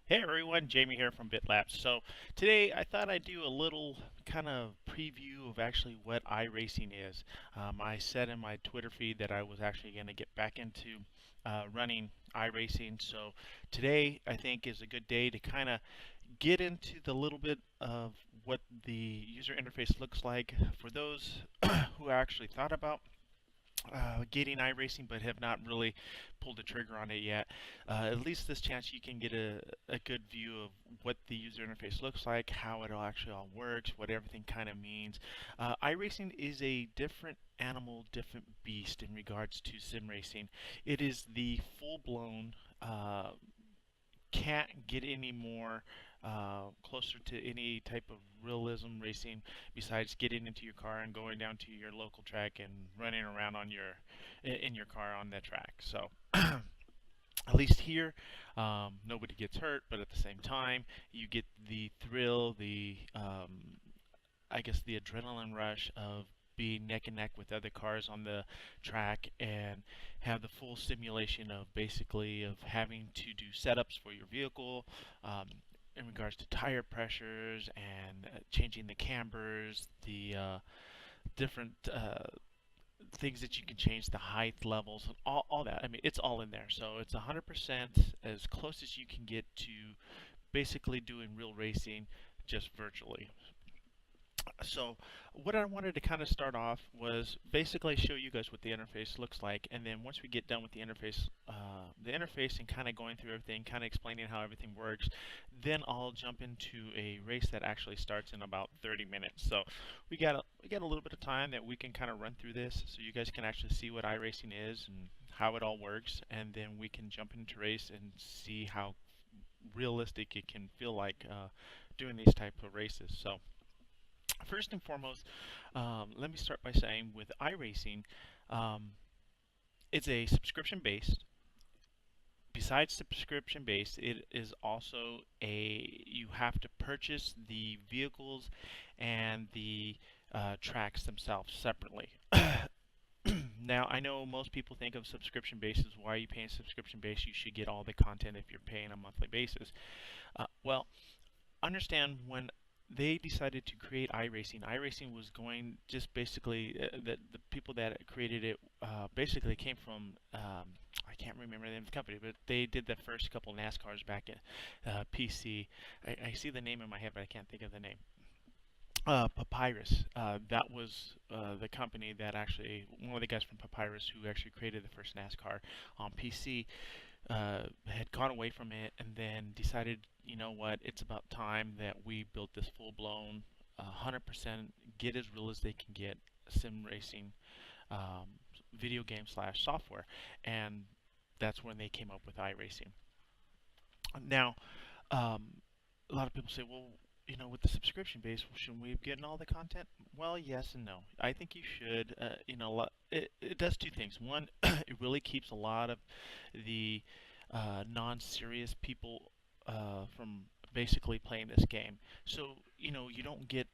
Hey everyone, Jamie here from Lapse. So today I thought I'd do a little kind of preview of actually what iRacing is. I said in my Twitter feed that I was actually going to get back into running iRacing. So today I think is a good day to kind of get into the little bit of what the user interface looks like for those who actually thought about getting iRacing but have not really pulled the trigger on it yet. At least this chance you can get a good view of what the user interface looks like, how it all actually all works, what everything kind of means. iRacing is a different animal, different beast in regards to sim racing. It is the full-blown can't get any more closer to any type of realism racing besides getting into your car and going down to your local track and running around on your in your car on that track. So at least here, nobody gets hurt, but at the same time, you get the thrill, the I guess the adrenaline rush of being neck and neck with other cars on the track and have the full simulation of basically of having to do setups for your vehicle in regards to tire pressures and changing the cambers, the different things that you can change, the height levels, and all that. I mean, it's all in there. So it's 100% as close as you can get to basically doing real racing just virtually. So what I wanted to kind of start off was basically show you guys what the interface looks like, and then once we get done with the interface and kind of going through everything, kind of explaining how everything works, then I'll jump into a race that actually starts in about 30 minutes. So we got a little bit of time that we can kind of run through this, so you guys can actually see what iRacing is and how it all works, and then we can jump into race and see how realistic it can feel like doing these type of races. So. First and foremost, let me start by saying with iRacing, um, it's a subscription based. Besides subscription based, it is also you have to purchase the vehicles and the tracks themselves separately. Now, I know most people think of subscription basis. Why are you paying subscription base? You should get all the content if you're paying a monthly basis. Well, understand when they decided to create iRacing. iRacing was going just basically the people that created it basically came from I can't remember the name of the company, but they did the first couple NASCARs back at PC. I see the name in my head, but I can't think of the name. Papyrus. That was the company that actually one of the guys from Papyrus who actually created the first NASCAR on PC had gone away from it and then decided, you know what, it's about time that we built this full-blown 100% get as real as they can get sim racing um, video game slash software. And that's when they came up with iRacing. Now, um, a lot of people say, well, with the subscription base, shouldn't we be getting all the content? Well, yes and no. I think you should. It does two things. One, it really keeps a lot of the non-serious people from basically playing this game. So, you don't get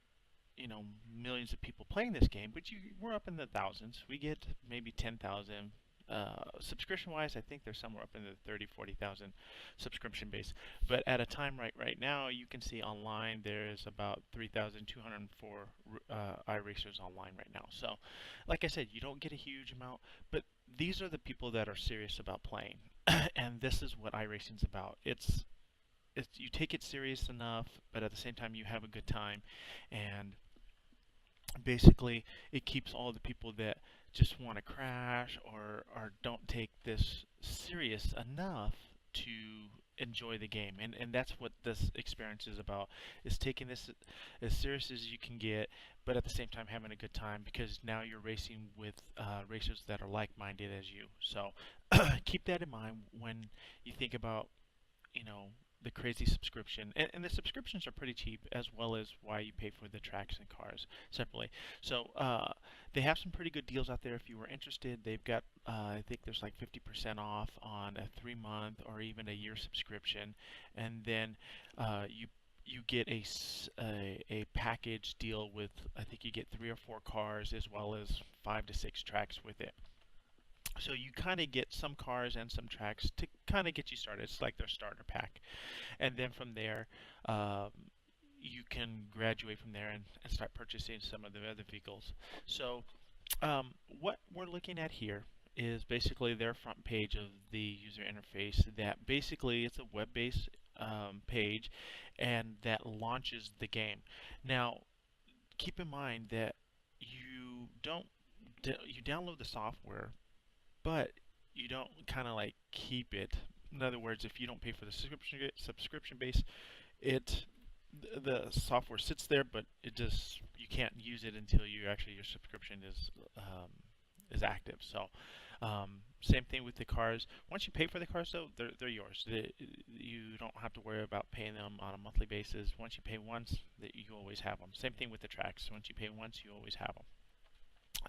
millions of people playing this game, but we're up in the thousands. We get maybe 10,000. Subscription wise, I think they're somewhere up in the 30, 40,000 subscription base. But at a time right now, you can see online there's about 3,204 iRacers online right now. So, like I said, you don't get a huge amount, but these are the people that are serious about playing. And this is what iRacing's about. It's you take it serious enough, but at the same time you have a good time, and basically it keeps all the people that just want to crash or don't take this serious enough to enjoy the game, and that's what this experience is about, is taking this as serious as you can get, but at the same time having a good time because now you're racing with racers that are like-minded as you. So keep that in mind when you think about you know the crazy subscription, and the subscriptions are pretty cheap, as well as why you pay for the tracks and cars separately. So they have some pretty good deals out there if you were interested. They've got I think there's like 50% off on a 3 month or even a year subscription, and then you get a package deal with, I think you get 3 or 4 cars as well as 5 to 6 tracks with it. So you kind of get some cars and some tracks to kind of get you started. It's like their starter pack, and then from there, um, you can graduate from there and start purchasing some of the other vehicles. So what we're looking at here is basically their front page of the user interface. That basically it's a web-based page, and that launches the game. Now, keep in mind that you don't you download the software, but you don't kind of like keep it. In other words, if you don't pay for the subscription base, it the software sits there, but it just you can't use it until you actually your subscription is active. So same thing with the cars. Once you pay for the cars, though, they're yours. You don't have to worry about paying them on a monthly basis. Once you pay once, that you always have them. Same thing with the tracks. Once you pay once, you always have them.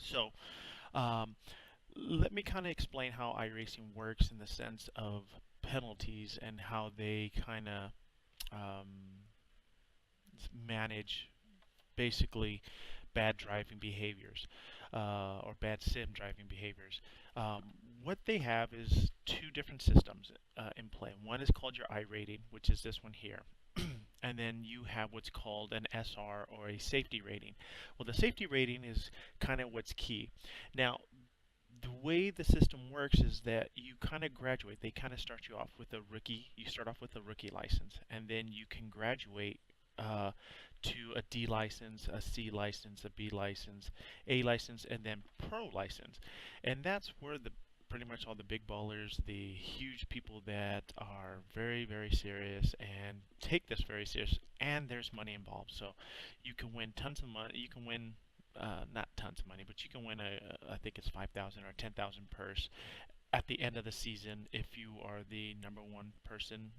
So um, let me kind of explain how iRacing works in the sense of penalties and how they kind of um, manage basically bad driving behaviors or bad sim driving behaviors. Um, what they have is two different systems in play. One is called your iRating, which is this one here. And then you have what's called an SR or a safety rating. Well, the safety rating is kind of what's key. Now, the way the system works is that you kind of graduate. They kind of start you off with a rookie. You start off with a rookie license, and then you can graduate uh, to a D license, a C license, a B license, A license, and then pro license. And that's where the pretty much all the big ballers, the huge people that are very, very serious and take this very serious, and there's money involved. So you can win tons of money. You can win not tons of money, but you can win I think it's 5,000 or 10,000 purse at the end of the season if you are the number one person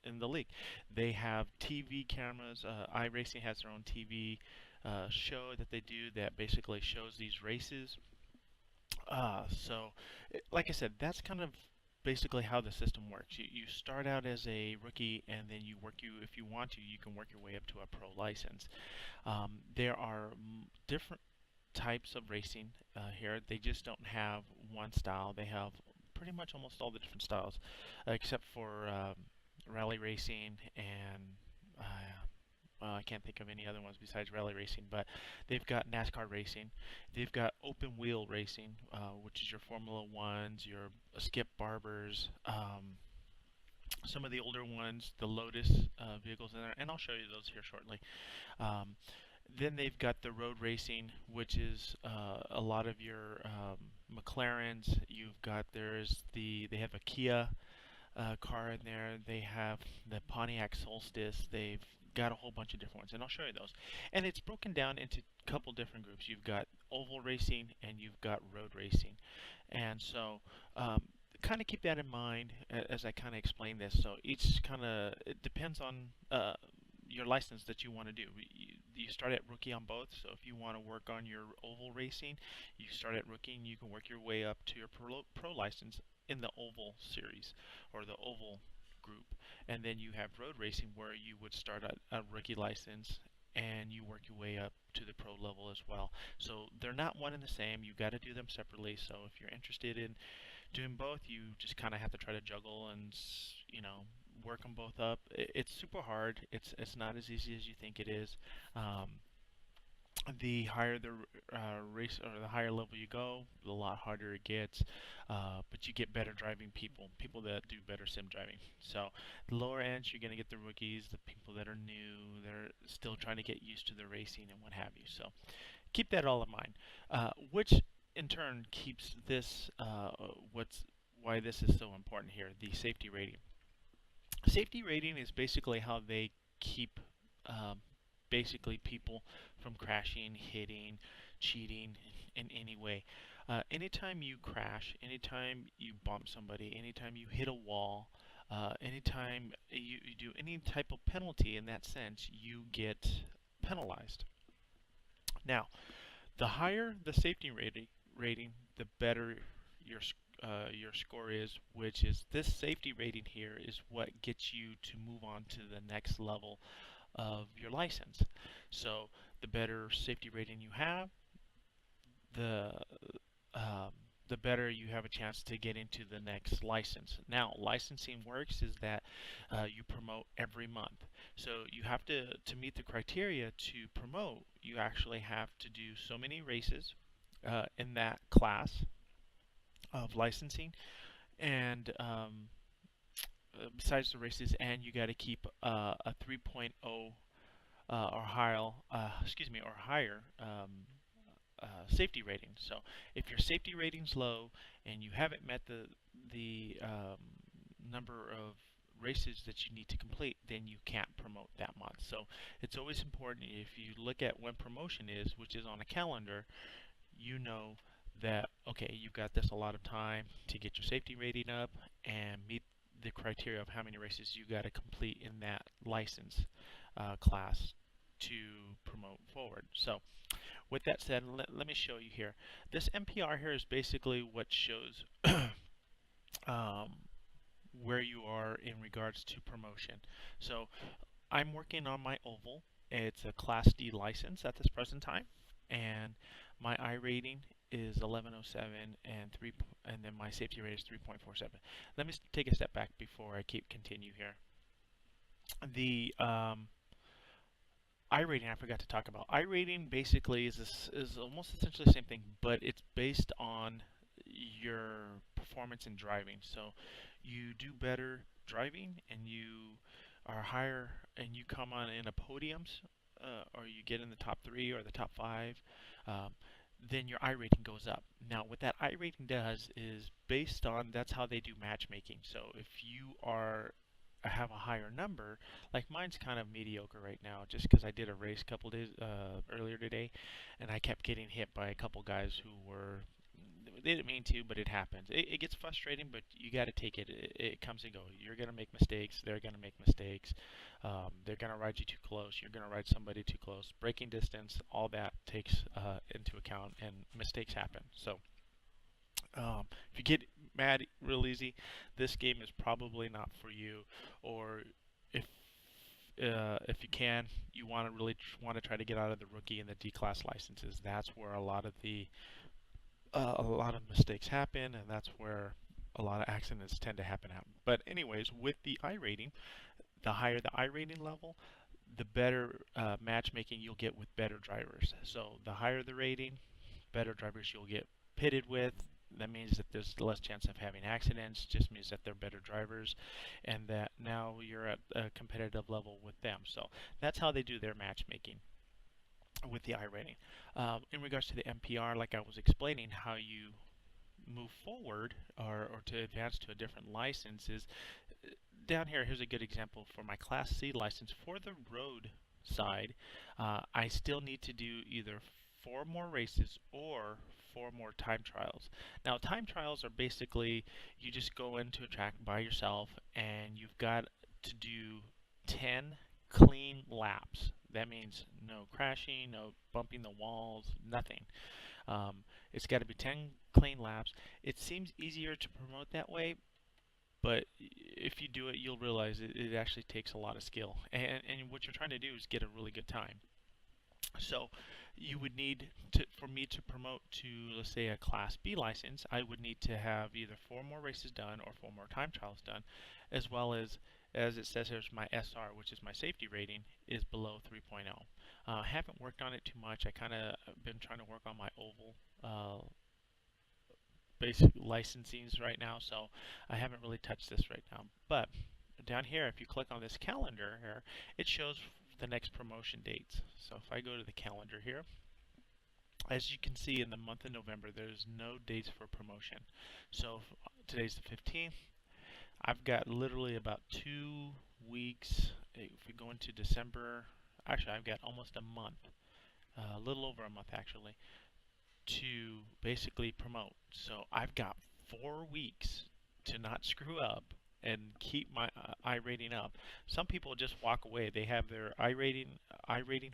in the league. They have TV cameras. iRacing has their own TV show that they do that basically shows these races. Like I said, that's kind of basically how the system works. You start out as a rookie, and then if you want to, you can work your way up to a pro license. There are different types of racing here. They just don't have one style. They have pretty much almost all the different styles, except for rally racing and I can't think of any other ones besides rally racing. But they've got NASCAR racing. They've got open wheel racing, which is your Formula Ones, your Skip Barbers. Some of the older ones, the Lotus vehicles in there, and I'll show you those here shortly. Um, then they've got the road racing, which is a lot of your McLarens. They have a Kia car in there. They have the Pontiac Solstice. They've got a whole bunch of different ones, and I'll show you those. And it's broken down into a couple different groups. You've got oval racing and you've got road racing, and so kind of keep that in mind as I kind of explain this. So each kind of it depends on your license that you want to do. You start at rookie on both. So if you want to work on your oval racing, you start at rookie and you can work your way up to your pro license in the oval series or the oval group. And then you have road racing where you would start at a rookie license and you work your way up to the pro level as well. So they're not one and the same. You got to do them separately. So if you're interested in doing both, you just kind of have to try to juggle and work them both up. It's super hard. It's not as easy as you think it is. Um, the higher the race or the higher level you go, the lot harder it gets. But you get better driving people that do better sim driving. So the lower ends, you're going to get the rookies, the people that are new, they're still trying to get used to the racing and what have you. So keep that all in mind. Which in turn keeps this why this is so important here, the safety rating. Safety rating is basically how they keep um, basically people from crashing, hitting, cheating in any way. Anytime you crash, anytime you bump somebody, anytime you hit a wall, anytime you do any type of penalty in that sense, you get penalized. Now, the higher the safety rating, the better your score is, which is this safety rating here is what gets you to move on to the next level of your license. So the better safety rating you have, the um, the better you have a chance to get into the next license. Now, licensing works is that you promote every month. So you have to meet the criteria to promote, you actually have to do so many races in that class of licensing, and besides the races, and you got to keep a 3.0 or higher, or higher safety rating. So if your safety rating's low and you haven't met the number of races that you need to complete, then you can't promote that month. So it's always important, if you look at when promotion is, which is on a calendar, you know that, okay, you've got this a lot of time to get your safety rating up and meet the criteria of how many races you got to complete in that license class to promote forward. So with that said, let me show you here. This MPR here is basically what shows um, where you are in regards to promotion. So I'm working on my oval. It's a Class D license at this present time, and my I rating is 1107 and then my safety rate is 3.47. Let me take a step back before I continue here. The I rating I forgot to talk about. I rating basically is almost essentially the same thing, but it's based on your performance in driving. So you do better driving and you are higher and you come on in a podiums, or you get in the top 3 or the top 5, um, then your I rating goes up. Now what that I rating does is based on, that's how they do matchmaking. So if you have a higher number, like mine's kind of mediocre right now, just because I did a race a couple days earlier today, and I kept getting hit by a couple guys who were, they didn't mean to, but it happens. It gets frustrating, but you got to take it. It comes and goes. You're gonna make mistakes. They're gonna make mistakes. They're gonna ride you too close. You're gonna ride somebody too close. Braking distance, all that takes into account, and mistakes happen. So if you get mad real easy, this game is probably not for you. Or if if you can, you want to really want to try to get out of the rookie and the D class licenses. That's where a lot of mistakes happen, and that's where a lot of accidents tend to happen at. But anyways, with the I rating, the higher the I rating level, the better matchmaking you'll get with better drivers. So the higher the rating, better drivers you'll get pitted with. That means that there's less chance of having accidents, just means that they're better drivers, and that now you're at a competitive level with them. So that's how they do their matchmaking with the I rating. In regards to the MPR, like I was explaining, how you move forward or to advance to a different license is down here. Here's a good example for my Class C license. For the road side, I still need to do either 4 more races or 4 more time trials. Now, time trials are basically you just go into a track by yourself and you've got to do 10 clean laps. That means no crashing, no bumping the walls, nothing. It's got to be 10 clean laps. It seems easier to promote that way, but if you do it, you'll realize it actually takes a lot of skill. And what you're trying to do is get a really good time. So you would need to, for me to promote to, let's say, a Class B license, I would need to have either 4 more races done or 4 more time trials done, as well as it says here's my SR, which is my safety rating, is below 3.0. I haven't worked on it too much. I kind of been trying to work on my oval basic licensings right now, so I haven't really touched this right now. But down here, if you click on this calendar here, it shows the next promotion dates. So if I go to the calendar here, as you can see, in the month of November, there's no dates for promotion. So today's the 15th. I've got literally about 2 weeks. If we go into December, actually I've got almost a month, a little over a month actually, to basically promote. So I've got 4 weeks to not screw up and keep my I rating up. Some people just walk away. They have their I rating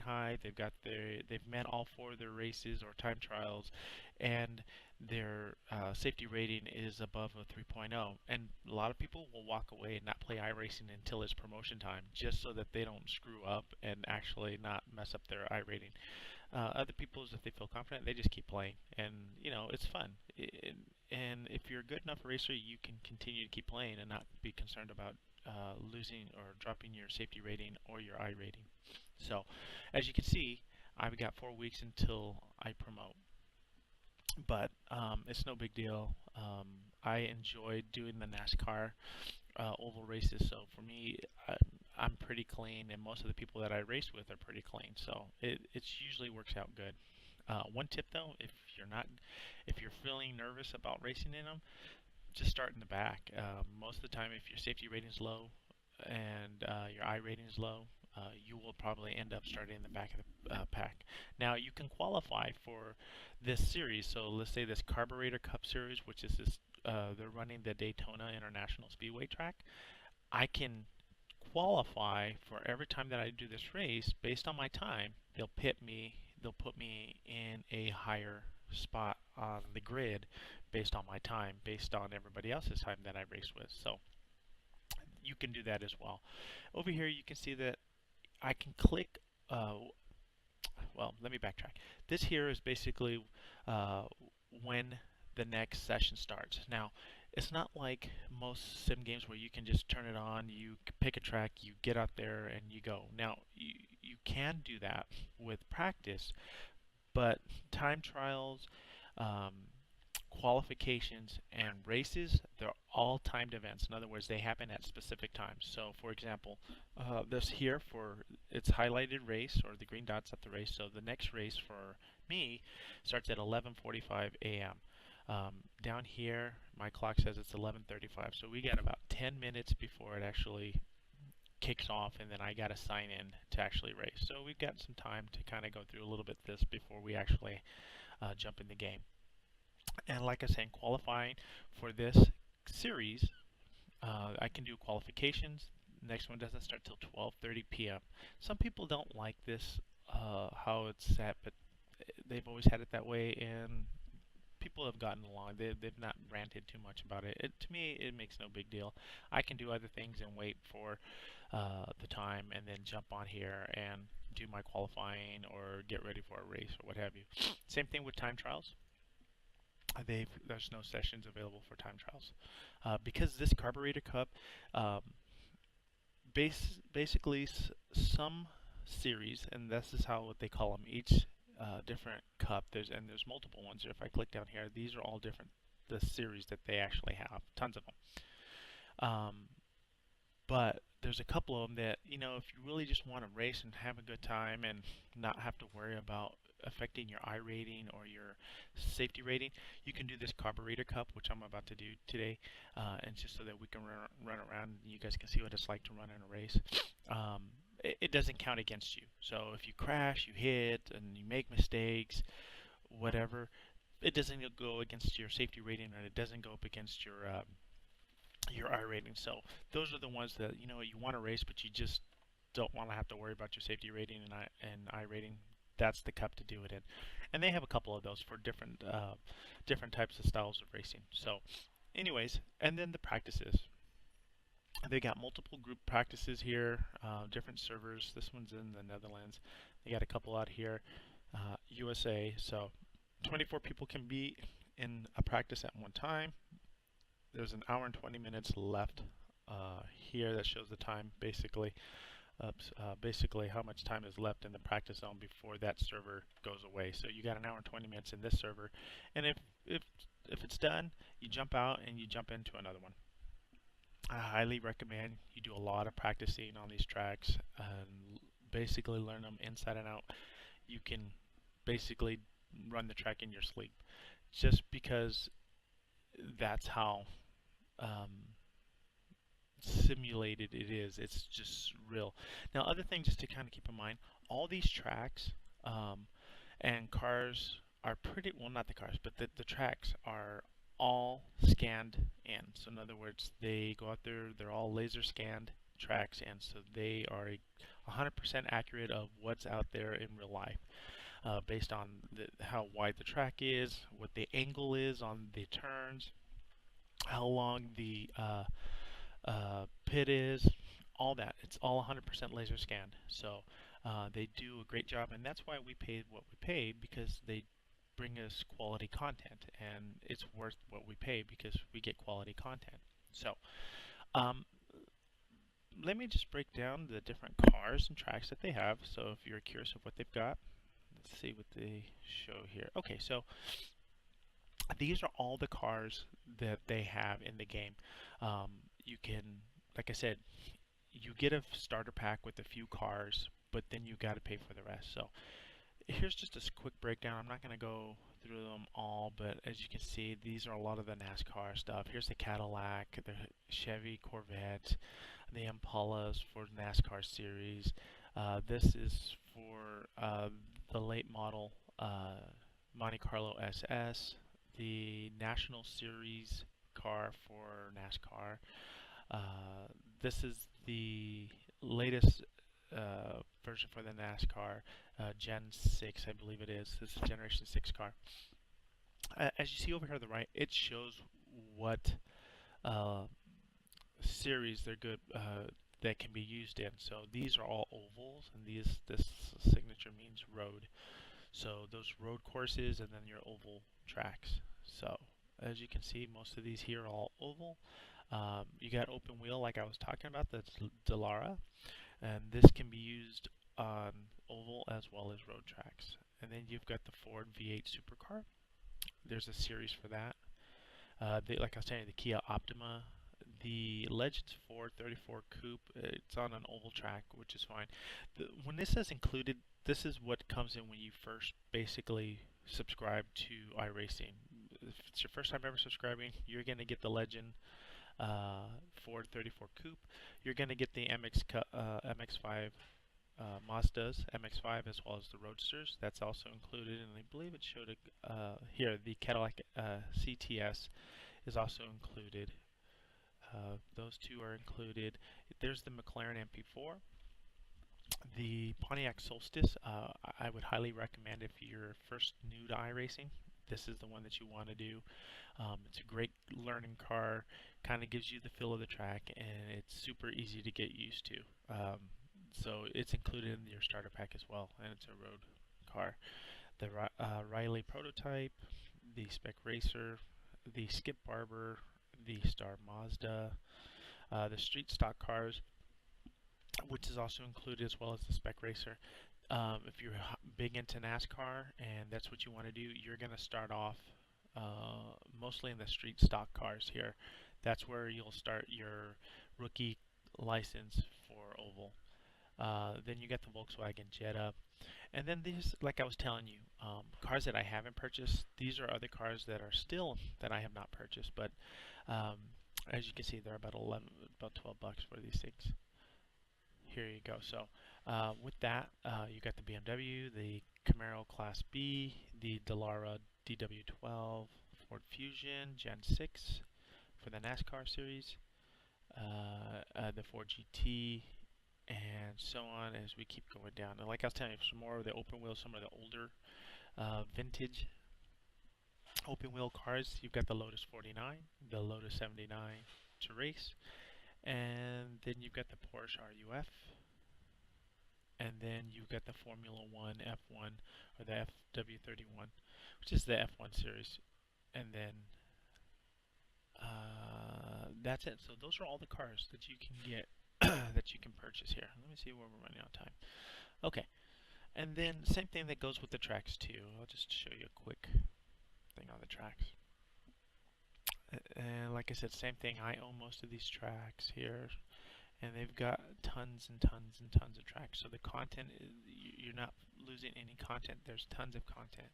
high. They've met all 4 of their races or time trials, and their safety rating is above a 3.0. And a lot of people will walk away and not play iRacing until it's promotion time, just so that they don't screw up and actually not mess up their I rating. Other people is if they feel confident, they just keep playing, and it's fun. And if you're a good enough racer, you can continue to keep playing and not be concerned about losing or dropping your safety rating or your I rating. So, as you can see, I've got 4 weeks until I promote, but it's no big deal. I enjoy doing the NASCAR oval races, so for me, I'm pretty clean, and most of the people that I race with are pretty clean, so it usually works out good. One tip though, if you're feeling nervous about racing in them, just start in the back. Most of the time, if your safety rating is low and your I rating is low, you will probably end up starting in the back of the pack. Now, you can qualify for this series. So let's say this Carburetor Cup Series, which is this, they're running the Daytona International Speedway track. I can qualify for every time that I do this race based on my time. They'll put me in a higher spot on the grid based on my time, based on everybody else's time that I race with. So you can do that as well. Over here you can see that I can click, well, let me backtrack. This here is basically when the next session starts. Now, it's not like most sim games where you can just turn it on, you pick a track, you get out there, and you go. Now, you can do that with practice, but time trials, um, qualifications, and races, they're all timed events. In other words, they happen at specific times. So, for example, this here for its highlighted race, or the green dots at the race. So the next race for me starts at 11:45 a.m. Down here, my clock says it's 11:35. So we got about 10 minutes before it actually kicks off, and then I got to sign in to actually race. So we've got some time to kind of go through a little bit this before we actually jump in the game. And like I said, qualifying for this series, I can do qualifications. Next one doesn't start till 12:30 p.m. Some people don't like this, how it's set, but they've always had it that way, and people have gotten along. They've not ranted too much about it. To me, it makes no big deal. I can do other things and wait for the time, and then jump on here and do my qualifying or get ready for a race or what have you. Same thing with time trials. There's no sessions available for time trials because this Carburetor Cup, um, basically some series, and this is how what they call them. Each different cup. There's multiple ones. If I click down here, these are all different. The series that they actually have, tons of them. But there's a couple of them that, if you really just want to race and have a good time and not have to worry about affecting your I rating or your safety rating, you can do this Carburetor Cup, which I'm about to do today, and just so that we can run around and you guys can see what it's like to run in a race. It doesn't count against you. So if you crash, you hit, and you make mistakes, whatever, it doesn't go against your safety rating, and it doesn't go up against your I rating. So those are the ones that you want to race, but you just don't want to have to worry about your safety rating and I rating. That's the cup to do it in, and they have a couple of those for different types of styles of racing. So, anyways, and then the practices. They got multiple group practices here, different servers. This one's in the Netherlands. They got a couple out here, USA. So 24 people can be in a practice at one time. There's an hour and 20 minutes left here that shows the time, basically how much time is left in the practice zone before that server goes away. So you got an hour and 20 minutes in this server, and if it's done, you jump out and you jump into another one. I highly recommend you do a lot of practicing on these tracks and basically learn them inside and out. You can basically run the track in your sleep, just because that's how simulated it is. It's just real. Now, other things just to kind of keep in mind, all these tracks and cars are pretty, well, not the cars, but the tracks are all scanned in. So in other words, they go out there, they're all laser scanned tracks, and so they are 100% accurate of what's out there in real life, based on how wide the track is, what the angle is on the turns, how long the pit is, all that. It's all 100% laser scanned. So They do a great job, and that's why we pay what we pay, because they bring us quality content, and it's worth what we pay because we get quality content. So, um, let me just break down the different cars and tracks that they have. So, if you're curious of what they've got, let's see what they show here. Okay, so these are all the cars that they have in the game. Um, you can, like I said, you get a starter pack with a few cars, but then you got to pay for the rest. So here's just a quick breakdown. I'm not going to go through them all, but as you can see, these are a lot of the NASCAR stuff. Here's the Cadillac, the Chevy Corvette, the Impalas for NASCAR series. This is for the late model Monte Carlo SS, the National Series car for NASCAR. Uh, this is the latest version for the NASCAR Gen 6, I believe it is. This is Generation 6 car. As you see over here on the right, it shows what uh, series they're good that can be used in. So these are all ovals, and this signature means road. So those road courses, and then your oval tracks. So as you can see, most of these here are all oval. You got open wheel, like I was talking about, that's Delara, and this can be used on oval as well as road tracks. And then you've got the Ford V8 Supercar. There's a series for that. Like I was saying, the Kia Optima, the Legends 434 Coupe. It's on an oval track, which is fine. When this says included, this is what comes in when you first basically subscribe to iRacing. If it's your first time ever subscribing, you're going to get the Legend Ford 34 Coupe. You're going to get the MX-5 Mazdas, MX-5, as well as the Roadsters. That's also included, and I believe it showed here the Cadillac CTS is also included. Those two are included. There's the McLaren MP4. The Pontiac Solstice, I would highly recommend if you're first new to iRacing. This is the one that you want to do. It's a great learning car, kind of gives you the feel of the track, and it's super easy to get used to. So it's included in your starter pack as well, and it's a road car. The Riley Prototype, the Spec Racer, the Skip Barber, the Star Mazda, the Street Stock cars, which is also included, as well as the Spec Racer. If you're big into NASCAR and that's what you want to do, you're going to start off mostly in the street stock cars here. That's where you'll start your rookie license for oval. Then you get the Volkswagen Jetta. And then these, like I was telling you, cars that I haven't purchased. These are other cars that are still that I have not purchased, but as you can see, they're about about $12 for these things. Here you go. So with that, you got the BMW, the Camaro Class B, the Delara DW12, Ford Fusion Gen 6 for the NASCAR series, the Ford GT, and so on as we keep going down. And like I was telling you, some more of the open wheel, some of the older vintage open wheel cars. You've got the Lotus 49, the Lotus 79 to race, and then you've got the Porsche RUF, and then you've got the Formula 1 F1 or the FW31, which is the F1 series, and then that's it. So those are all the cars that you can get that you can purchase here. Let me see where we're running out of time. Okay, and then same thing that goes with the tracks too. I'll just show you a quick thing on the tracks. And like I said, same thing. I own most of these tracks here, and they've got tons and tons and tons of tracks. So the content, you're not losing any content. There's tons of content.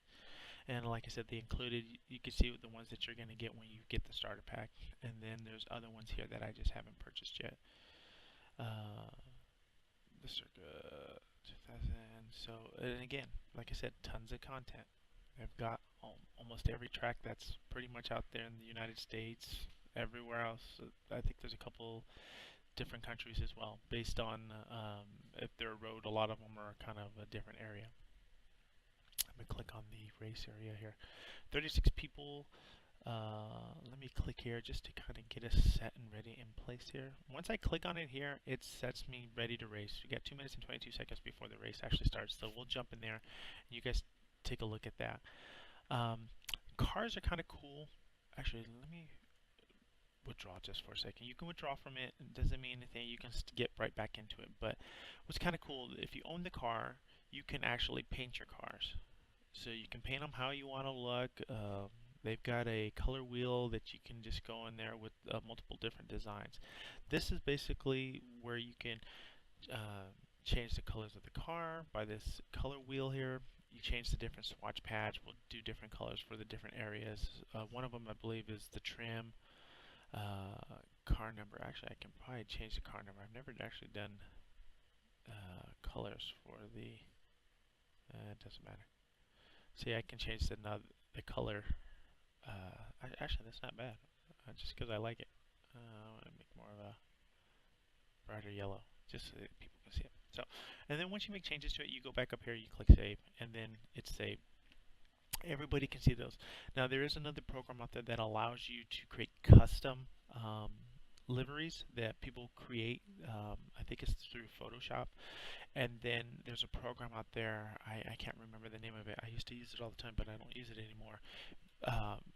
And like I said, they included, you can see the ones that you're going to get when you get the starter pack. And then there's other ones here that I just haven't purchased yet. The Circa 2000. So, and again, like I said, tons of content. They've got almost every track that's pretty much out there in the United States, everywhere else. I think there's a couple different countries as well, based on if they're a road. A lot of them are kind of a different area. I'm going to click on the race area here. 36 people Let me click here just to kind of get us set and ready in place here. Once I click on it here, it sets me ready to race. We got 2 minutes and 22 seconds before the race actually starts, so we'll jump in there and you guys take a look at that. Cars are kind of cool. Actually, let me withdraw just for a second. You can withdraw from it. It doesn't mean anything. You can get right back into it. But what's kind of cool, if you own the car, you can actually paint your cars. So you can paint them how you want to look. They've got a color wheel that you can just go in there with multiple different designs. This is basically where you can change the colors of the car by this color wheel here. You change the different swatch pads. We'll do different colors for the different areas. One of them, I believe, is the trim. Car number. Actually, I can probably change the car number. I've never actually done colors for the. It doesn't matter. See, I can change the color. Actually, that's not bad. Just because I like it. I want to make more of a brighter yellow, just so that people can see it. So, and then once you make changes to it, you go back up here, you click save, and then it's saved. Everybody can see those. Now, there is another program out there that allows you to create custom liveries that people create. I think it's through Photoshop. And then there's a program out there, I can't remember the name of it. I used to use it all the time, but I don't use it anymore.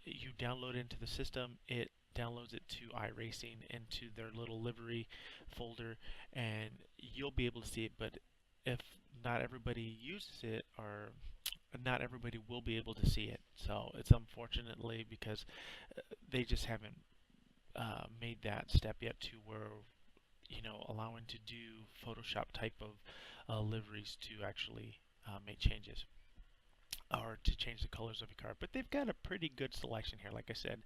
You download it into the system, it downloads it to iRacing into their little livery folder, and you'll be able to see it. But if not everybody uses it, or not everybody will be able to see it. So it's unfortunately because they just haven't made that step yet to where allowing to do Photoshop type of liveries to actually make changes or to change the colors of your car. But they've got a pretty good selection here. Like I said,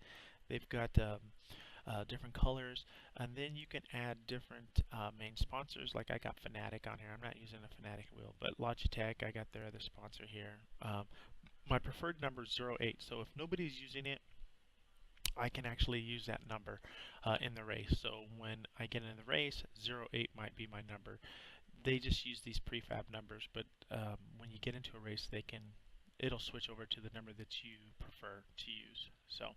they've got different colors, and then you can add different main sponsors. Like I got Fanatic on here. I'm not using a Fanatic wheel, but Logitech, I got their other sponsor here. My preferred number is 08, so if nobody's using it, I can actually use that number in the race. So when I get in the race, 08 might be my number. They just use these prefab numbers, but when you get into a race, it'll switch over to the number that you prefer to use. So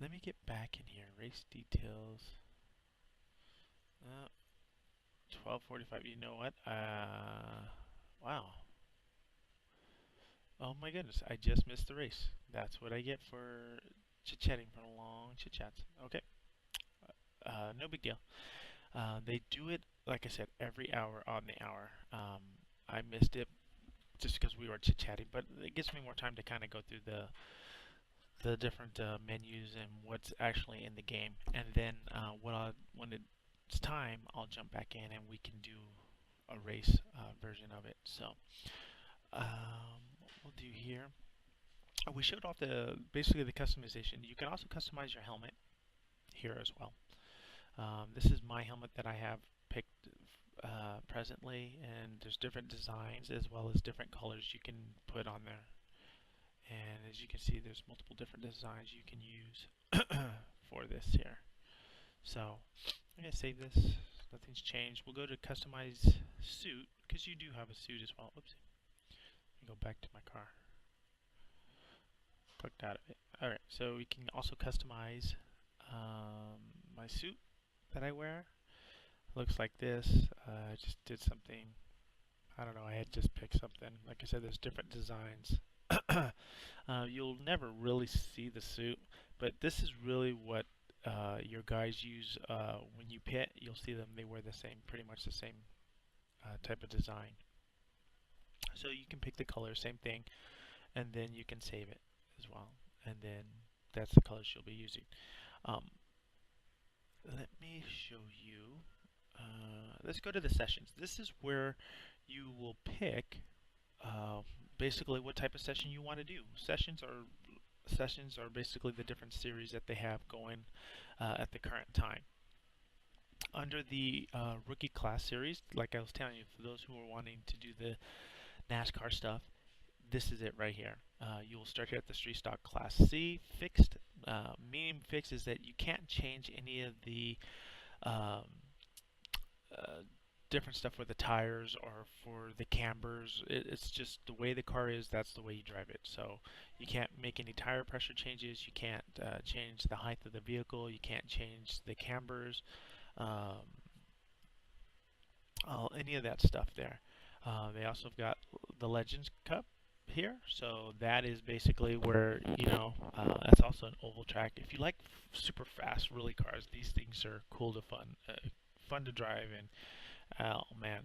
let me get back in here. Race details. 12:45. You know what? Wow. Oh my goodness! I just missed the race. That's what I get for chit-chatting for long chit-chats. Okay. No big deal. They do it, like I said, every hour on the hour. I missed it just because we were chit-chatting, but it gives me more time to kind of go through the different menus and what's actually in the game. And then when it's time, I'll jump back in and we can do a race version of it. So what we'll do here, we showed off basically the customization. You can also customize your helmet here as well. This is my helmet that I have picked presently, and there's different designs as well as different colors you can put on there. And as you can see, there's multiple different designs you can use for this here. So I'm going to save this. Nothing's changed. We'll go to customize suit, because you do have a suit as well. Oops. Let me go back to my car. Clicked out of it. Alright, so we can also customize my suit that I wear. Looks like this. I just did something. I don't know. I had just picked something. Like I said, there's different designs. You'll never really see the suit, but this is really what your guys use when you pit. You'll see them. They wear the same, pretty much the same type of design. So you can pick the color, same thing, and then you can save it as well. And then that's the colors you'll be using. Let me show you. Let's go to the sessions. This is where you will pick basically what type of session you want to do. Sessions are basically the different series that they have going at the current time. Under the rookie class series, like I was telling you, for those who are wanting to do the NASCAR stuff, this is it right here. You will start here at the Street Stock Class C. Fixed, meaning fixed is that you can't change any of the different stuff with the tires or for the cambers. It's just the way the car is, that's the way you drive it. So you can't make any tire pressure changes. You can't change the height of the vehicle. You can't change the cambers. Um, any of that stuff there. They also have got the Legends Cup here, so that is basically where that's also an oval track. If you like super fast, really cars, these things are cool to fun to drive, and oh man,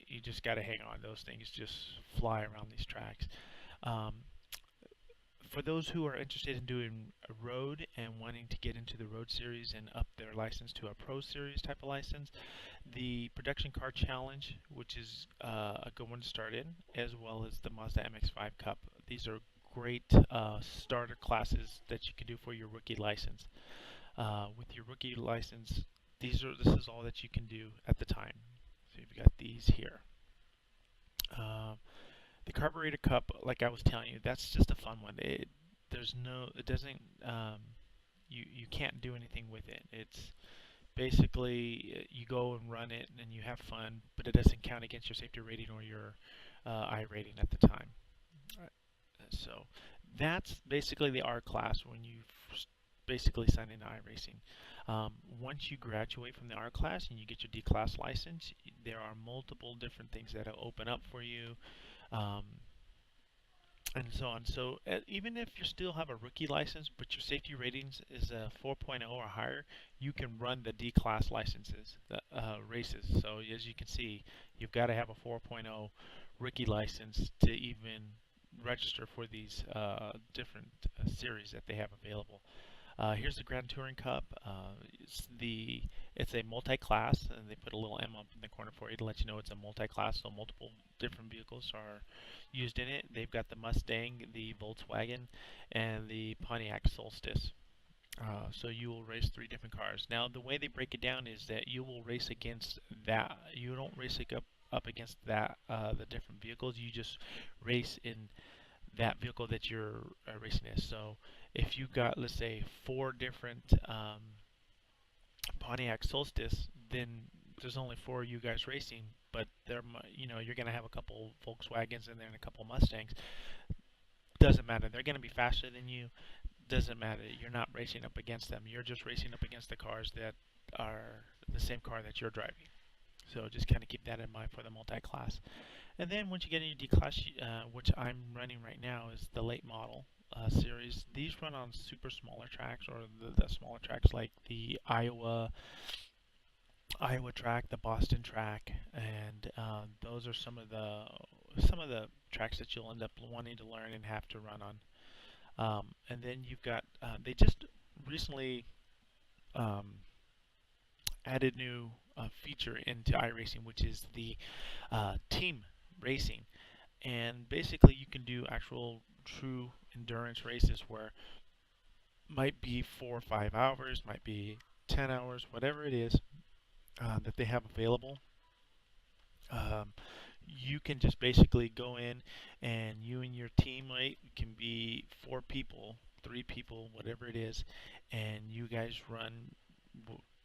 you just got to hang on. Those things just fly around these tracks. Um, for those who are interested in doing a road and wanting to get into the road series and up their license to a pro series type of license, the production car challenge, which is a good one to start in, as well as the Mazda MX-5 Cup. These are great starter classes that you can do for your rookie license. With your rookie license, this is all that you can do at the time. So you've got these here. The Carburetor Cup, like I was telling you, that's just a fun one. It doesn't, you can't do anything with it. It's basically you go and run it and you have fun, but it doesn't count against your safety rating or your I rating at the time. So that's basically the R class when you basically sign into iRacing. Once you graduate from the R class and you get your D class license, there are multiple different things that will open up for you. Um, and so on. So even if you still have a rookie license, but your safety ratings is a 4.0 or higher, you can run the D-class licenses, the races. So as you can see, you've got to have a 4.0 rookie license to even register for these different series that they have available. Here's the Grand Touring Cup. It's a multi-class, and they put a little M up in the corner for you to let you know it's a multi-class, so multiple different vehicles are used in it. They've got the Mustang, the Volkswagen, and the Pontiac Solstice. So you will race 3 different cars. Now, the way they break it down is that you will race against that. You don't race up against that the different vehicles. You just race in that vehicle that you're racing as. So if you've got, let's say, 4 different Pontiac Solstice, then there's only 4 of you guys racing, but you're going to have a couple Volkswagens in there and a couple Mustangs. Doesn't matter. They're going to be faster than you. Doesn't matter. You're not racing up against them. You're just racing up against the cars that are the same car that you're driving. So just kind of keep that in mind for the multi-class. And then once you get into D-Class, which I'm running right now, is the late model series. These run on super smaller tracks, or the smaller tracks like the Iowa track, the Boston track, and those are some of the tracks that you'll end up wanting to learn and have to run on. And then you've got they just recently added new feature into iRacing, which is the team racing. And basically you can do actual true endurance races where might be 4 or 5 hours, might be 10 hours, whatever it is that they have available. You can just basically go in, and you and your teammate can be 4 people, 3 people, whatever it is, and you guys run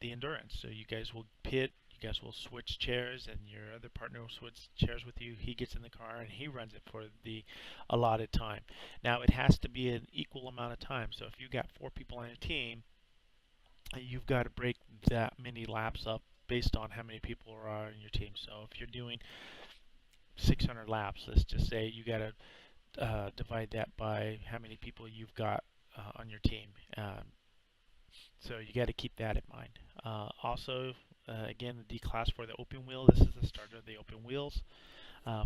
the endurance. So you guys will pit, you guys will switch chairs, and your other partner will switch chairs with you. He gets in the car and he runs it for the allotted time. Now it has to be an equal amount of time. So if you've got 4 people on your team, you've got to break that many laps up based on how many people are on your team. So if you're doing 600 laps, let's just say, you got to divide that by how many people you've got on your team. So you got to keep that in mind. Also, again, the D class for the open wheel. This is the start of the open wheels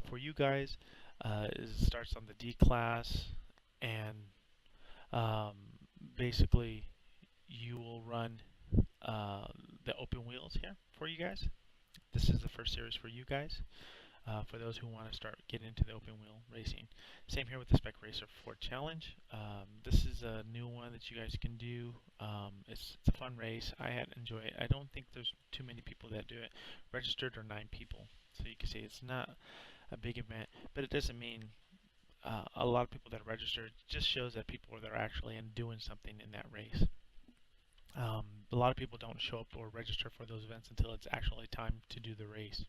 for you guys. It starts on the D class, and basically you will run the open wheels here for you guys. This is the first series for you guys. For those who want to start getting into the open wheel racing. Same here with the Spec Racer Ford Challenge. This is a new one that you guys can do. It's a fun race. I enjoy it. I don't think there's too many people that do it. Registered are 9 people. So you can see it's not a big event, but it doesn't mean a lot of people that are registered. It just shows that people are actually doing something in that race. A lot of people don't show up or register for those events until it's actually time to do the race.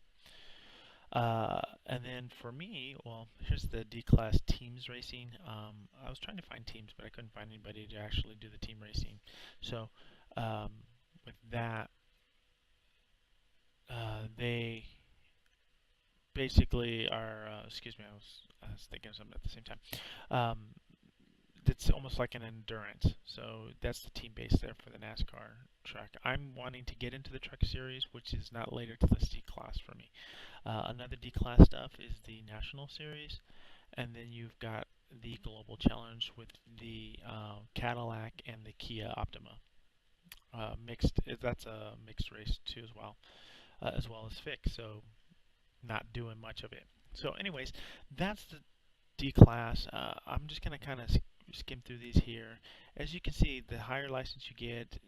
And then for me, well, here's the D-Class teams racing. I was trying to find teams, but I couldn't find anybody to actually do the team racing. So um, with that, they basically are, excuse me, I was thinking of something at the same time. Um, it's almost like an endurance. So that's the team base there for the NASCAR track. I'm wanting to get into the truck series, which is not later to the C class for me. Another D class stuff is the National Series, and then you've got the Global Challenge with the Cadillac and the Kia Optima. Mixed, that's a mixed race too as well as fixed. So not doing much of it. So, anyways, that's the D class. I'm just gonna kind of skim through these here. As you can see, the higher license you get,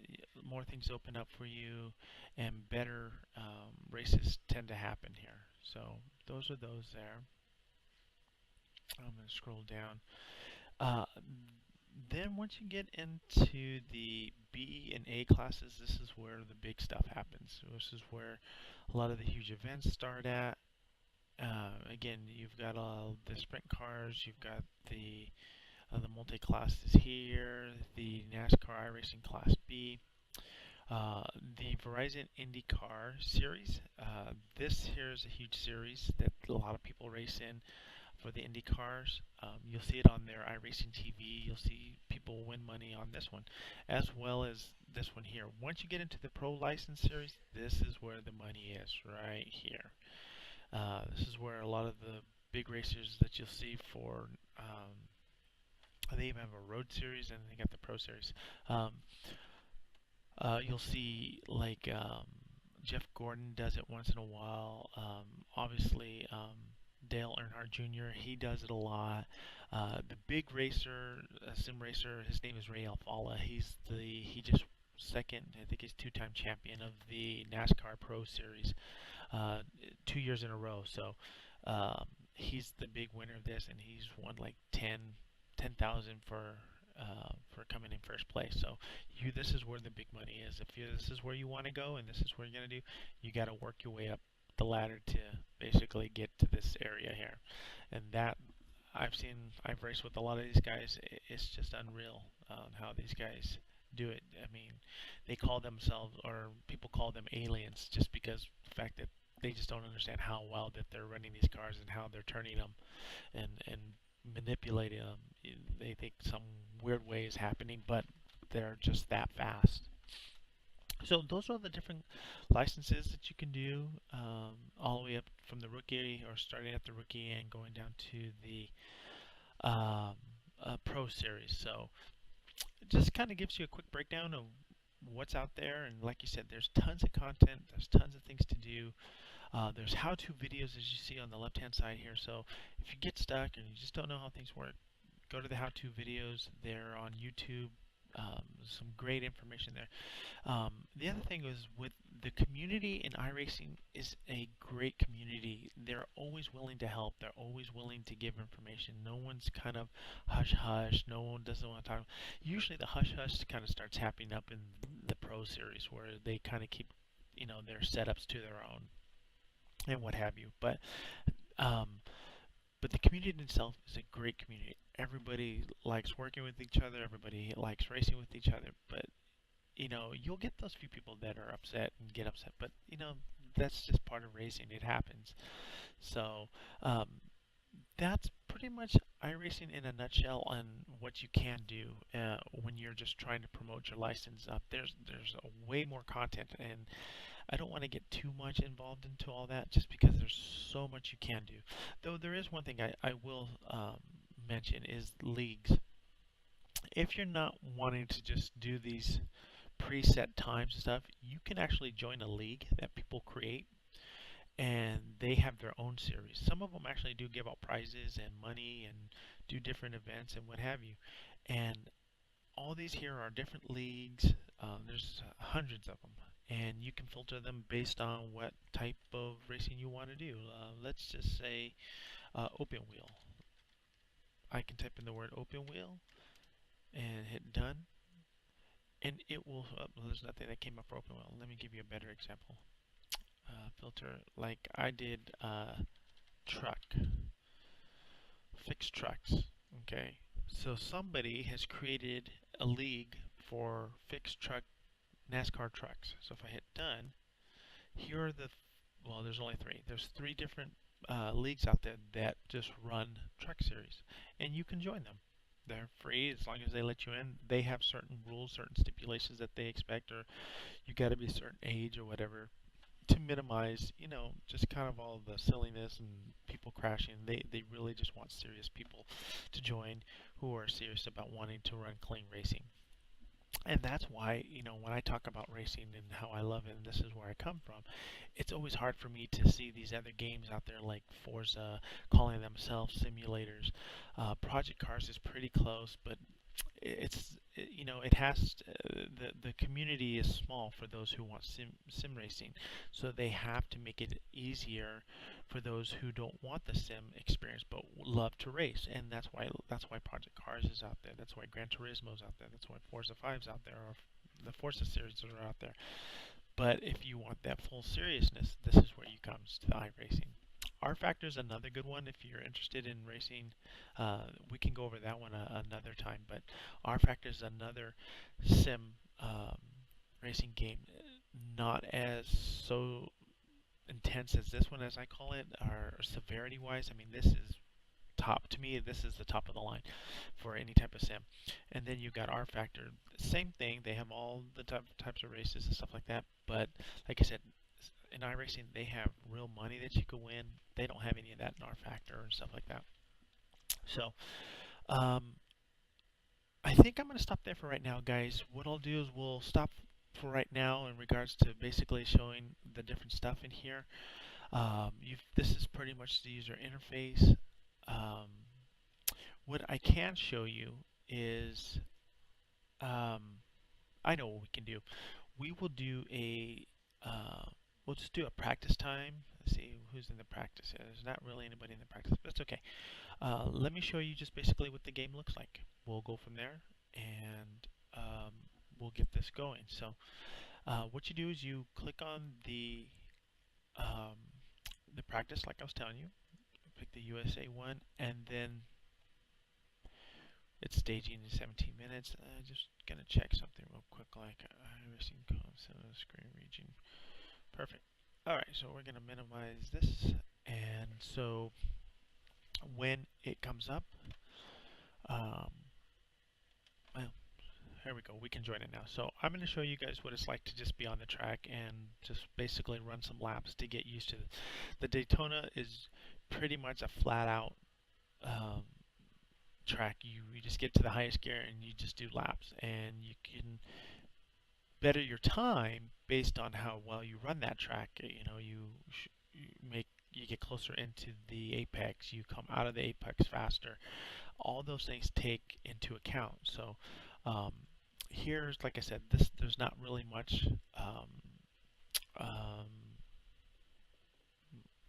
more things open up for you, and better races tend to happen here. So those are those there. I'm gonna scroll down. Uh, then once you get into the B and A classes, this is where the big stuff happens. This is where a lot of the huge events start at. Again, you've got the sprint cars, you've got the multi-classes here, the NASCAR iRacing Class B, the Verizon IndyCar series. This here is a huge series that a lot of people race in for the Indy cars. You'll see it on their iRacing TV. You'll see people win money on this one, as well as this one here. Once you get into the Pro License series, this is where the money is, right here. This is where a lot of the big racers that you'll see for they even have a road series and they got the pro series. Um, you'll see like Jeff Gordon does it once in a while. Obviously, Dale Earnhardt Jr. He does it a lot. The big racer, sim racer, his name is Ray Alfala. He just second, I think he's two-time champion of the NASCAR Pro Series, uh, 2 years in a row. So he's the big winner of this, and he's won like 10,000 for coming in first place. So this is where the big money is. This is where you want to go, and this is where you're gonna do, you got to work your way up the ladder to basically get to this area here. And that I've raced with a lot of these guys. It's just unreal how these guys do it. I mean, they call themselves, or people call them aliens, just because the fact that they just don't understand how well that they're running these cars and how they're turning them and manipulating them. They think some weird way is happening, but they're just that fast. So those are the different licenses that you can do, all the way up from the rookie, or starting at the rookie and going down to the um, pro series. So it just kind of gives you a quick breakdown of what's out there. And like you said, there's tons of content. There's tons of things to do. There's how-to videos, as you see on the left-hand side here. So if you get stuck and you just don't know how things work, go to the how-to videos. They're on YouTube. Some great information there. The other thing is, with the community in iRacing, is a great community. They're always willing to help. They're always willing to give information. No one's kind of hush hush. No one doesn't want to talk. Usually the hush hush kind of starts happening up in the Pro Series, where they kind of keep their setups to their own and what have you. Um, but the community itself is a great community. Everybody likes working with each other. Everybody likes racing with each other. But you'll get those few people that are upset and get upset. But that's just part of racing. It happens. So um, that's pretty much iRacing in a nutshell on what you can do when you're just trying to promote your license up. There's a way more content, and I don't want to get too much involved into all that, just because there's so much you can do. Though there is one thing I will mention is leagues. If you're not wanting to just do these preset times and stuff, you can actually join a league that people create, and they have their own series. Some of them actually do give out prizes and money and do different events and what have you. And all these here are different leagues. There's hundreds of them, and you can filter them based on what type of racing you want to do. Let's just say open wheel. I can type in the word open wheel and hit done, and it will. Well, there's nothing that came up for open wheel. Let me give you a better example. filter like I did truck, fixed trucks. Okay, so somebody has created a league for fixed truck NASCAR trucks. So if I hit done, here are well, there's only three. There's three different leagues out there that just run truck series, and you can join them. They're free as long as they let you in. They have certain rules, certain stipulations that they expect, or you got to be a certain age or whatever to minimize, just kind of all the silliness and people crashing. They really just want serious people to join who are serious about wanting to run clean racing. And that's why, when I talk about racing and how I love it, and this is where I come from, it's always hard for me to see these other games out there like Forza calling themselves simulators. Project Cars is pretty close, but it has the community is small for those who want sim racing, so they have to make it easier for those who don't want the sim experience but love to race, and that's why Project Cars is out there. That's why Gran Turismo is out there. That's why Forza 5 is out there, or the Forza series are out there. But if you want that full seriousness, this is where you come to the iRacing. R Factor is another good one if you're interested in racing. We can go over that one another time, but R Factor is another sim racing game, not as so intense as this one, as I call it, or severity wise. I mean, this is to me, this is the top of the line for any type of sim. And then you got R Factor, same thing. They have all the types of races and stuff like that, but like I said, in iRacing, they have real money that you can win. They don't have any of that in R Factor and stuff like that. So, I think I'm going to stop there for right now, guys. What I'll do is we'll stop for right now in regards to basically showing the different stuff in here. This is pretty much the user interface. What I can show you is, I know what we can do. We will do we'll just do a practice time. Let's see who's in the practice. There's not really anybody in the practice, but it's okay. Let me show you just basically what the game looks like. We'll go from there, and we'll get this going. So what you do is you click on the practice, like I was telling you. Pick the USA one, and then it's staging in 17 minutes. I'm just gonna check something real quick, like iRacing screen region. Perfect. Alright, so we're gonna minimize this, and so when it comes up, well, here we go, we can join it now. So I'm going to show you guys what it's like to just be on the track and just basically run some laps to get used to it. The Daytona is pretty much a flat out track. You just get to the highest gear and you just do laps, and you can better your time based on how well you run that track. You get closer into the apex, you come out of the apex faster. All those things take into account. So here's, like I said, there's not really much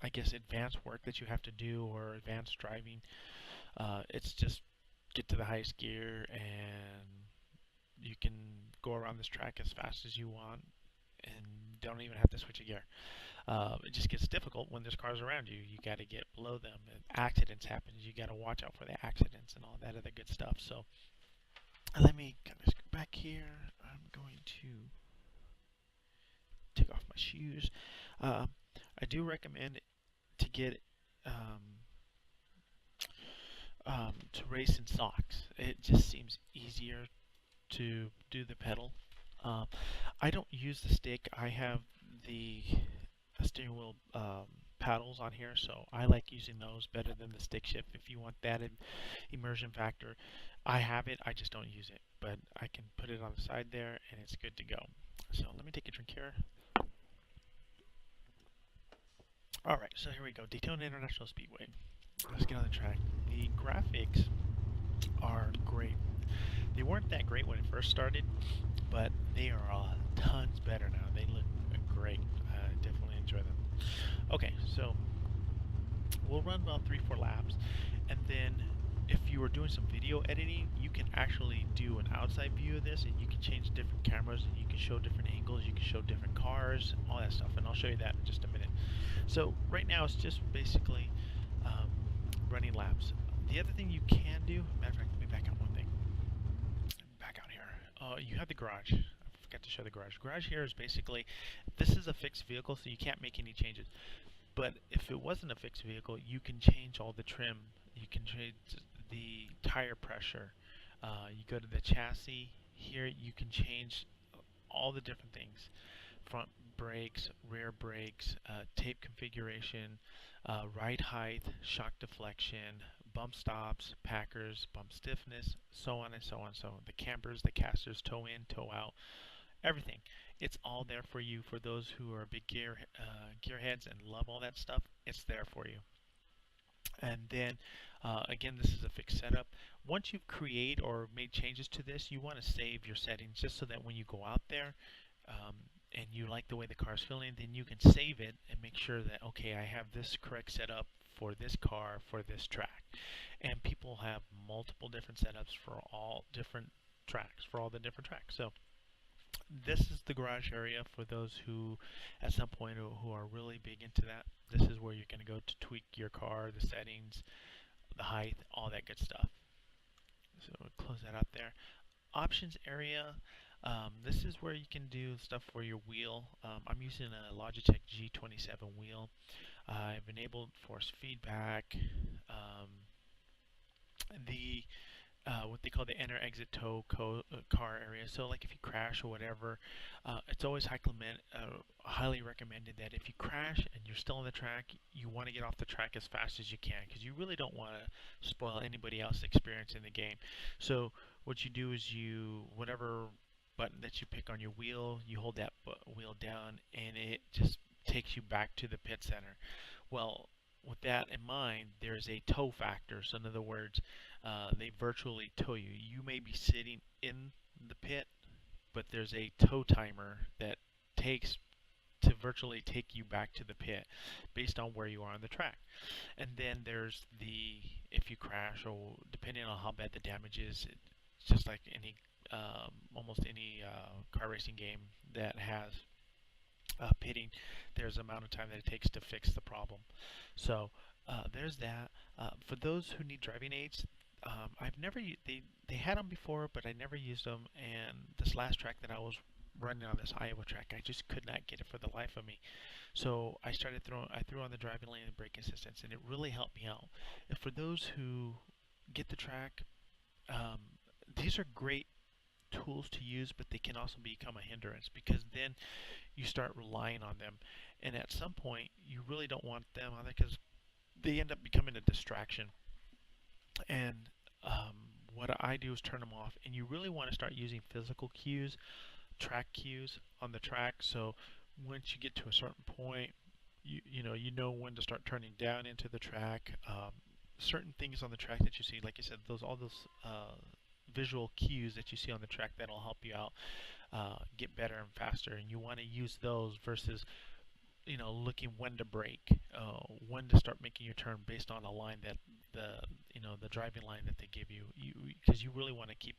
I guess advanced work that you have to do, or advanced driving. It's just get to the highest gear and you can go around this track as fast as you want and don't even have to switch a gear. It just gets difficult when there's cars around you. You got to get below them, and accidents happen. You got to watch out for the accidents and all that other good stuff. So let me kind of go back here. I'm going to take off my shoes. I do recommend to get to race in socks. It just seems easier to do the pedal. I don't use the stick. I have the steering wheel paddles on here, so I like using those better than the stick shift. If you want that immersion factor, I have it. I just don't use it, but I can put it on the side there and it's good to go. So let me take a drink here. Alright, so here we go. Daytona International Speedway. Let's get on the track. The graphics are great. They weren't that great when it first started, but they are tons better now. They look great. I definitely enjoy them. Okay, so we'll run about 3-4 laps, and then if you are doing some video editing, you can actually do an outside view of this, and you can change different cameras, and you can show different angles, you can show different cars, all that stuff, and I'll show you that in just a minute. So right now it's just basically um, running laps. The other thing you can do, matter of fact, let me back out one thing. Back out here. You have the garage. I forgot to show the garage. Garage here is basically, this is a fixed vehicle, so you can't make any changes. But if it wasn't a fixed vehicle, you can change all the trim. You can change the tire pressure. You go to the chassis. Here you can change all the different things. Front brakes, rear brakes, tape configuration, ride height, shock deflection, bump stops, packers, bump stiffness, so on and so on. So the campers, the casters, toe in, toe out, everything. It's all there for you. For those who are big gearheads and love all that stuff, it's there for you. And then again, this is a fixed setup. Once you've created or made changes to this, you want to save your settings just so that when you go out there and you like the way the car is feeling, then you can save it and make sure that, okay, I have this correct setup for this car for this track. And people have multiple different setups for all different tracks, for all the different tracks. So this is the garage area for those who at some point who are really big into that. This is where you're going to go to tweak your car, the settings, the height, all that good stuff. So we'll close that out there. Options area, this is where you can do stuff for your wheel. I'm using a Logitech G27 wheel. I've enabled force feedback, the what they call the enter exit tow car area. So like if you crash or whatever, it's always highly recommended that if you crash and you're still on the track, you want to get off the track as fast as you can, because you really don't want to spoil anybody else's experience in the game. So what you do is whatever button that you pick on your wheel, you hold that wheel down and it just takes you back to the pit center. Well, with that in mind, there's a tow factor. So in other words, they virtually tow you. You may be sitting in the pit, but there's a tow timer that takes to virtually take you back to the pit based on where you are on the track. And then there's if you crash, or depending on how bad the damage is, it's just like any almost any car racing game that has pitting, there's an amount of time that it takes to fix the problem. So there's that. For those who need driving aids, I've never they had them before, but I never used them. And this last track that I was running on, this Iowa track, I just could not get it for the life of me. So I threw on the driving lane and brake assistance, and it really helped me out. And for those who get the track, these are great tools to use, but they can also become a hindrance, because then you start relying on them, and at some point you really don't want them on there because they end up becoming a distraction. And what I do is turn them off, and you really want to start using physical cues, track cues on the track. So once you get to a certain point, you know when to start turning down into the track. Certain things on the track that you see, like I said, all those visual cues that you see on the track, that'll help you out get better and faster. And you want to use those versus looking when to brake, when to start making your turn based on a line that the driving line that they give you, because you really want to keep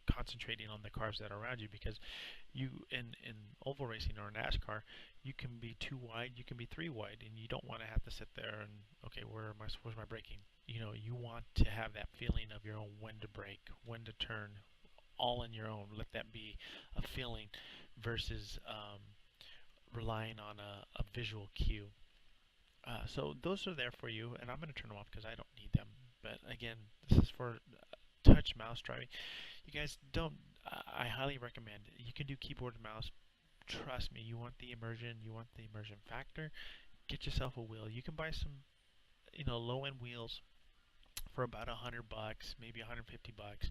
concentrating on the cars that are around you, because you in oval racing or NASCAR, you can be too wide, you can be three wide, and you don't want to have to sit there and, okay, where's my braking? You want to have that feeling of your own, when to brake, when to turn, all on your own. Let that be a feeling versus relying on a visual cue. So those are there for you, and I'm going to turn them off because I don't need them. But again, this is for touch mouse driving. You guys don't. I highly recommend it. You can do keyboard and mouse. Trust me, you want the immersion. You want the immersion factor. Get yourself a wheel. You can buy some, low-end wheels for about $100, maybe $150.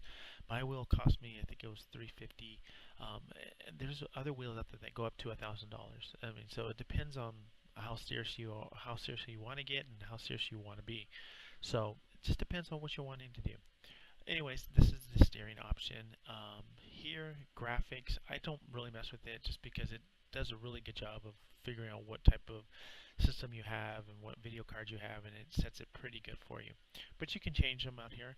My wheel cost me, I think it was $350. And there's other wheels out there that go up to $1,000. I mean, so it depends on how serious you want to get and how serious you want to be. So it just depends on what you're wanting to do. Anyways, this is the steering option. Here, graphics, I don't really mess with it just because does a really good job of figuring out what type of system you have and what video card you have, and it sets it pretty good for you. But you can change them out here.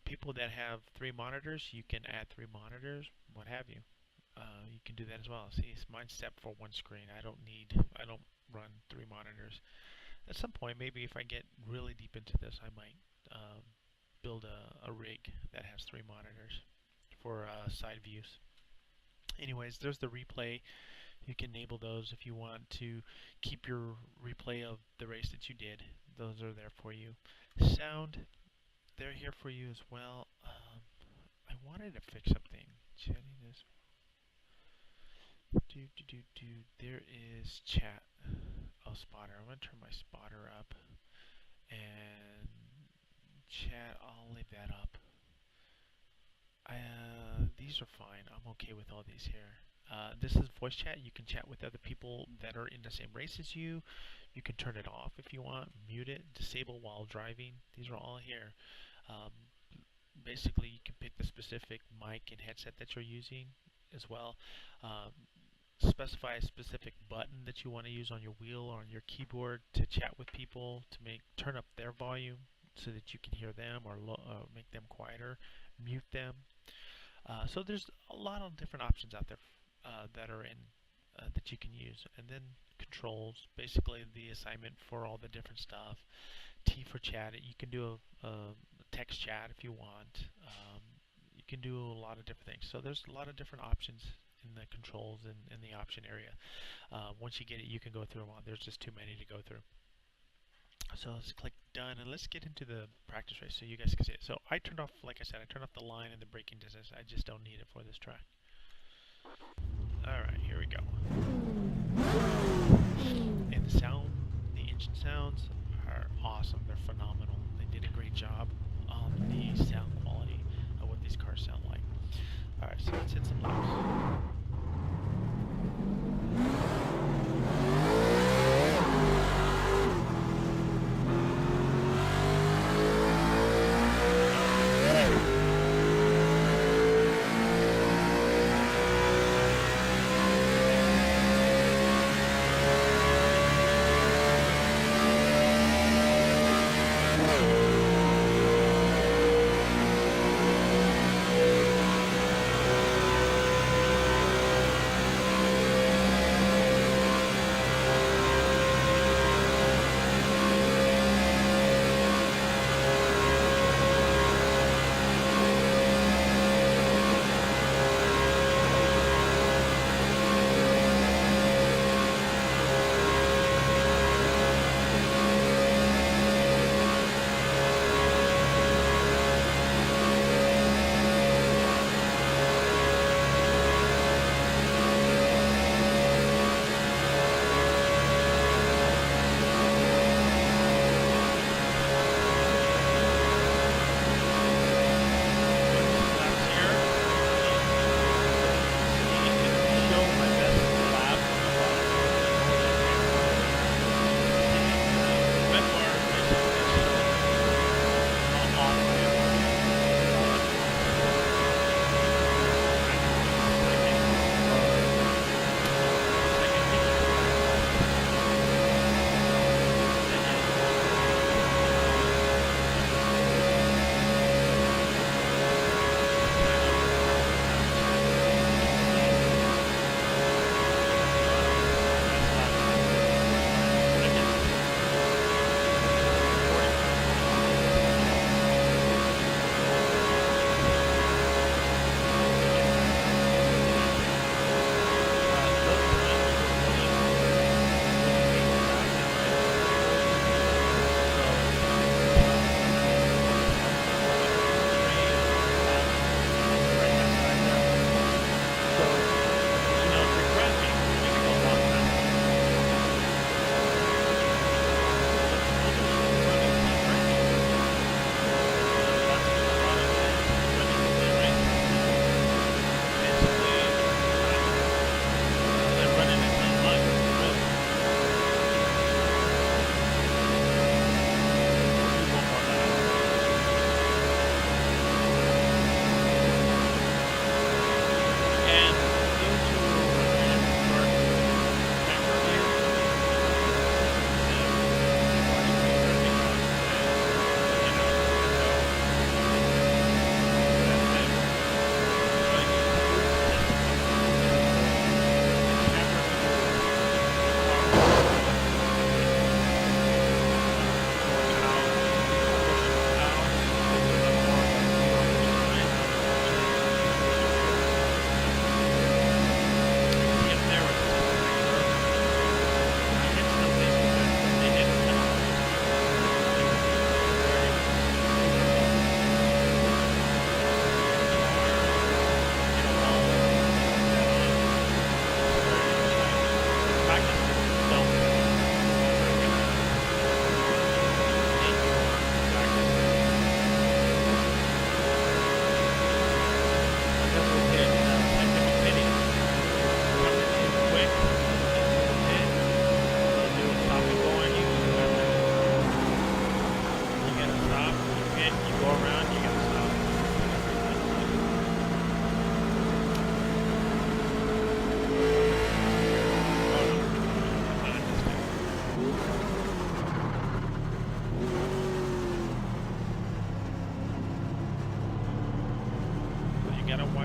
People that have 3 monitors, you can add 3 monitors, what have you. You can do that as well. See, mine's set for 1 screen. I don't run 3 monitors. At some point, maybe if I get really deep into this, I might build a rig that has 3 monitors for side views. Anyways, there's the replay. You can enable those if you want to keep your replay of the race that you did. Those are there for you. Sound, they're here for you as well. I wanted to fix something. Chatting is. There is chat. Oh, spotter. I'm going to turn my spotter up. And chat, I'll leave that up. These are fine. I'm okay with all these here. This is voice chat. You can chat with other people that are in the same race as you. You can turn it off if you want, mute it, disable while driving. These are all here. Basically, you can pick the specific mic and headset that you're using as well. Specify a specific button that you want to use on your wheel or on your keyboard to chat with people, to turn up their volume so that you can hear them, or make them quieter, mute them. So there's a lot of different options out there that are in that you can use. And then controls, basically the assignment for all the different stuff. T for chat. You can do a text chat if you want. You can do a lot of different things. So there's a lot of different options in the controls and in the option area. Once you get it, you can go through them all. There's just too many to go through. So let's click done, and let's get into the practice race so you guys can see it. So I turned off, like I said, I turned off the line and the braking distance. I just don't need it for this track. Alright, here we go. And the sound, the engine sounds are awesome. They're phenomenal. They did a great job on the sound quality of what these cars sound like. Alright, so let's hit some laps.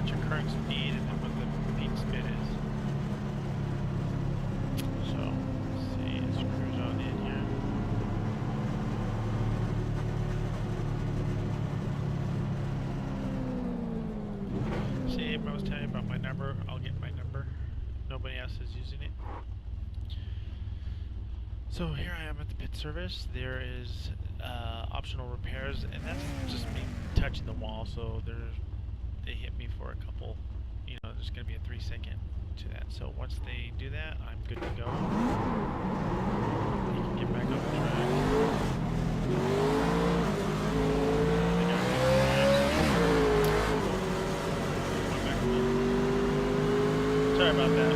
what your current speed and then what the peak spin is. So, let's see, let's cruise on in here. See, if I was telling you about my number, I'll get my number. Nobody else is using it. So here I am at the pit service. There is optional repairs, and that's just me touching the wall. So they hit me for a couple. There's going to be a 3-second to that. So once they do that, I'm good to go. You can get back on the track. Sorry about that.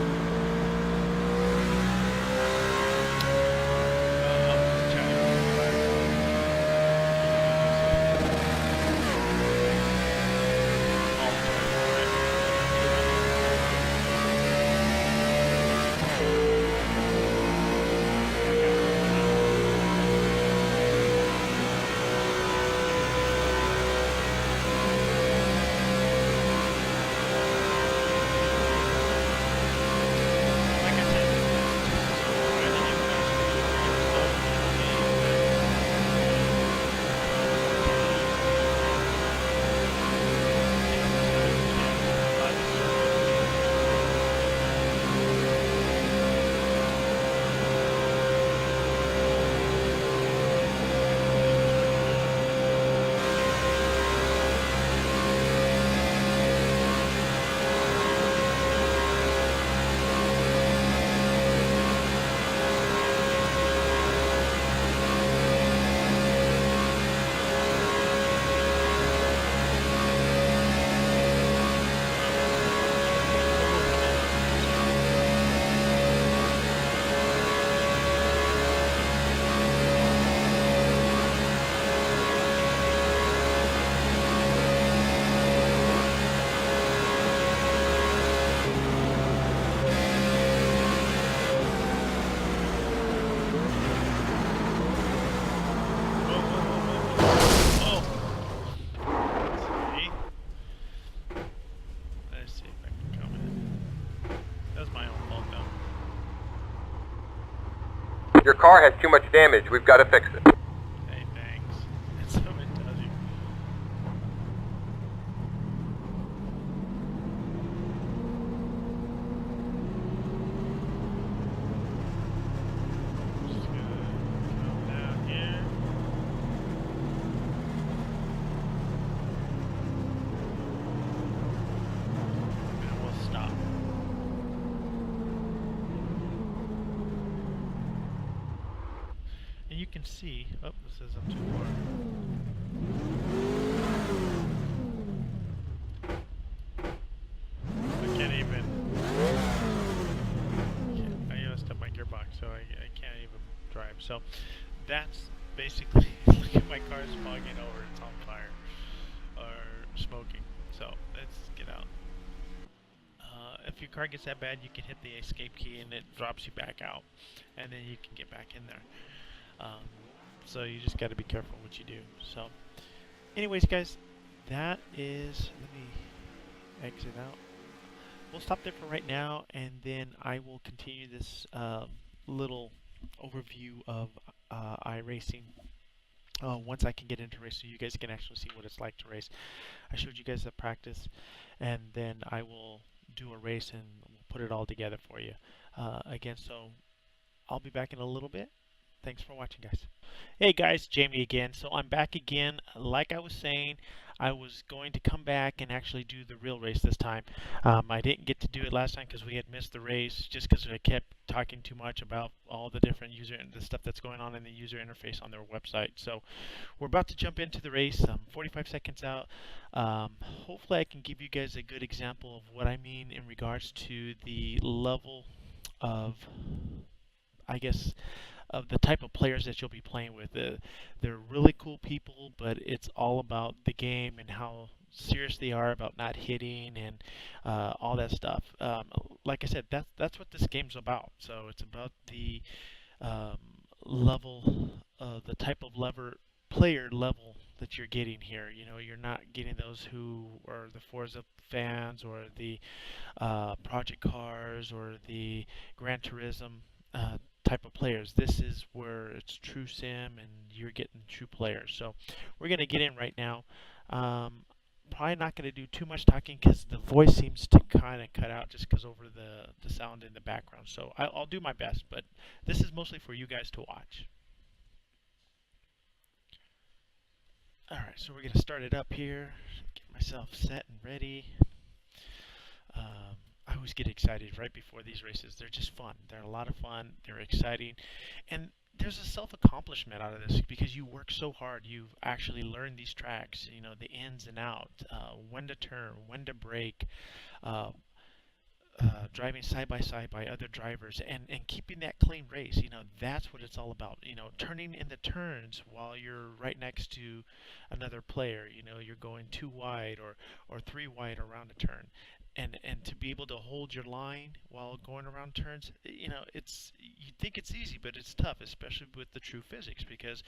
Your car has too much damage. We've got to fix it. Hey, thanks. That's what it tells you. Just gonna come down here. And we'll stop. And you can see, oh, this says I'm too far. I can't even, I messed up my gearbox, so I can't even drive. So that's basically, look at my car fogging over, it's on fire, or smoking. So let's get out. If your car gets that bad, you can hit the escape key and it drops you back out, and then you can get back in there. So you just got to be careful what you do. So anyways, guys, that is, let me exit out. We'll stop there for right now, and then I will continue this little overview of iRacing once I can get into race, so you guys can actually see what it's like to race. I showed you guys the practice, and then I will do a race and we'll put it all together for you again. So I'll be back in a little bit. Thanks for watching, guys. Hey guys, Jamie again. So I'm back again. Like I was saying, I was going to come back and actually do the real race this time. I didn't get to do it last time because we had missed the race, just because I kept talking too much about all the different the stuff that's going on in the user interface on their website. So we're about to jump into the race. 45 seconds out. Hopefully I can give you guys a good example of what I mean in regards to the level of, I guess, of the type of players that you'll be playing with. They're really cool people, but it's all about the game and how serious they are about not hitting and all that stuff. Like I said, that's what this game's about. So it's about the level, the type of player level that you're getting here. You know, you're not getting those who are the Forza fans or the project cars or the Gran Turismo type of players. This is where it's true sim and you're getting true players. So we're going to get in right now. Probably not going to do too much talking because the voice seems to kind of cut out just because over the sound in the background. So I'll do my best, but this is mostly for you guys to watch. Alright, so we're going to start it up here. Get myself set and ready. I always get excited right before these races. They're just fun. They're a lot of fun. They're exciting. And there's a self-accomplishment out of this because you work so hard. You've actually learned these tracks, you know, the ins and outs, when to turn, when to brake, uh, driving side by side by other drivers and keeping that clean race. You know, that's what it's all about. You know, turning in the turns while you're right next to another player. You know, you're going too wide or three wide around a turn. And to be able to hold your line while going around turns, you know, it's you think it's easy, but it's tough, especially with the true physics. Because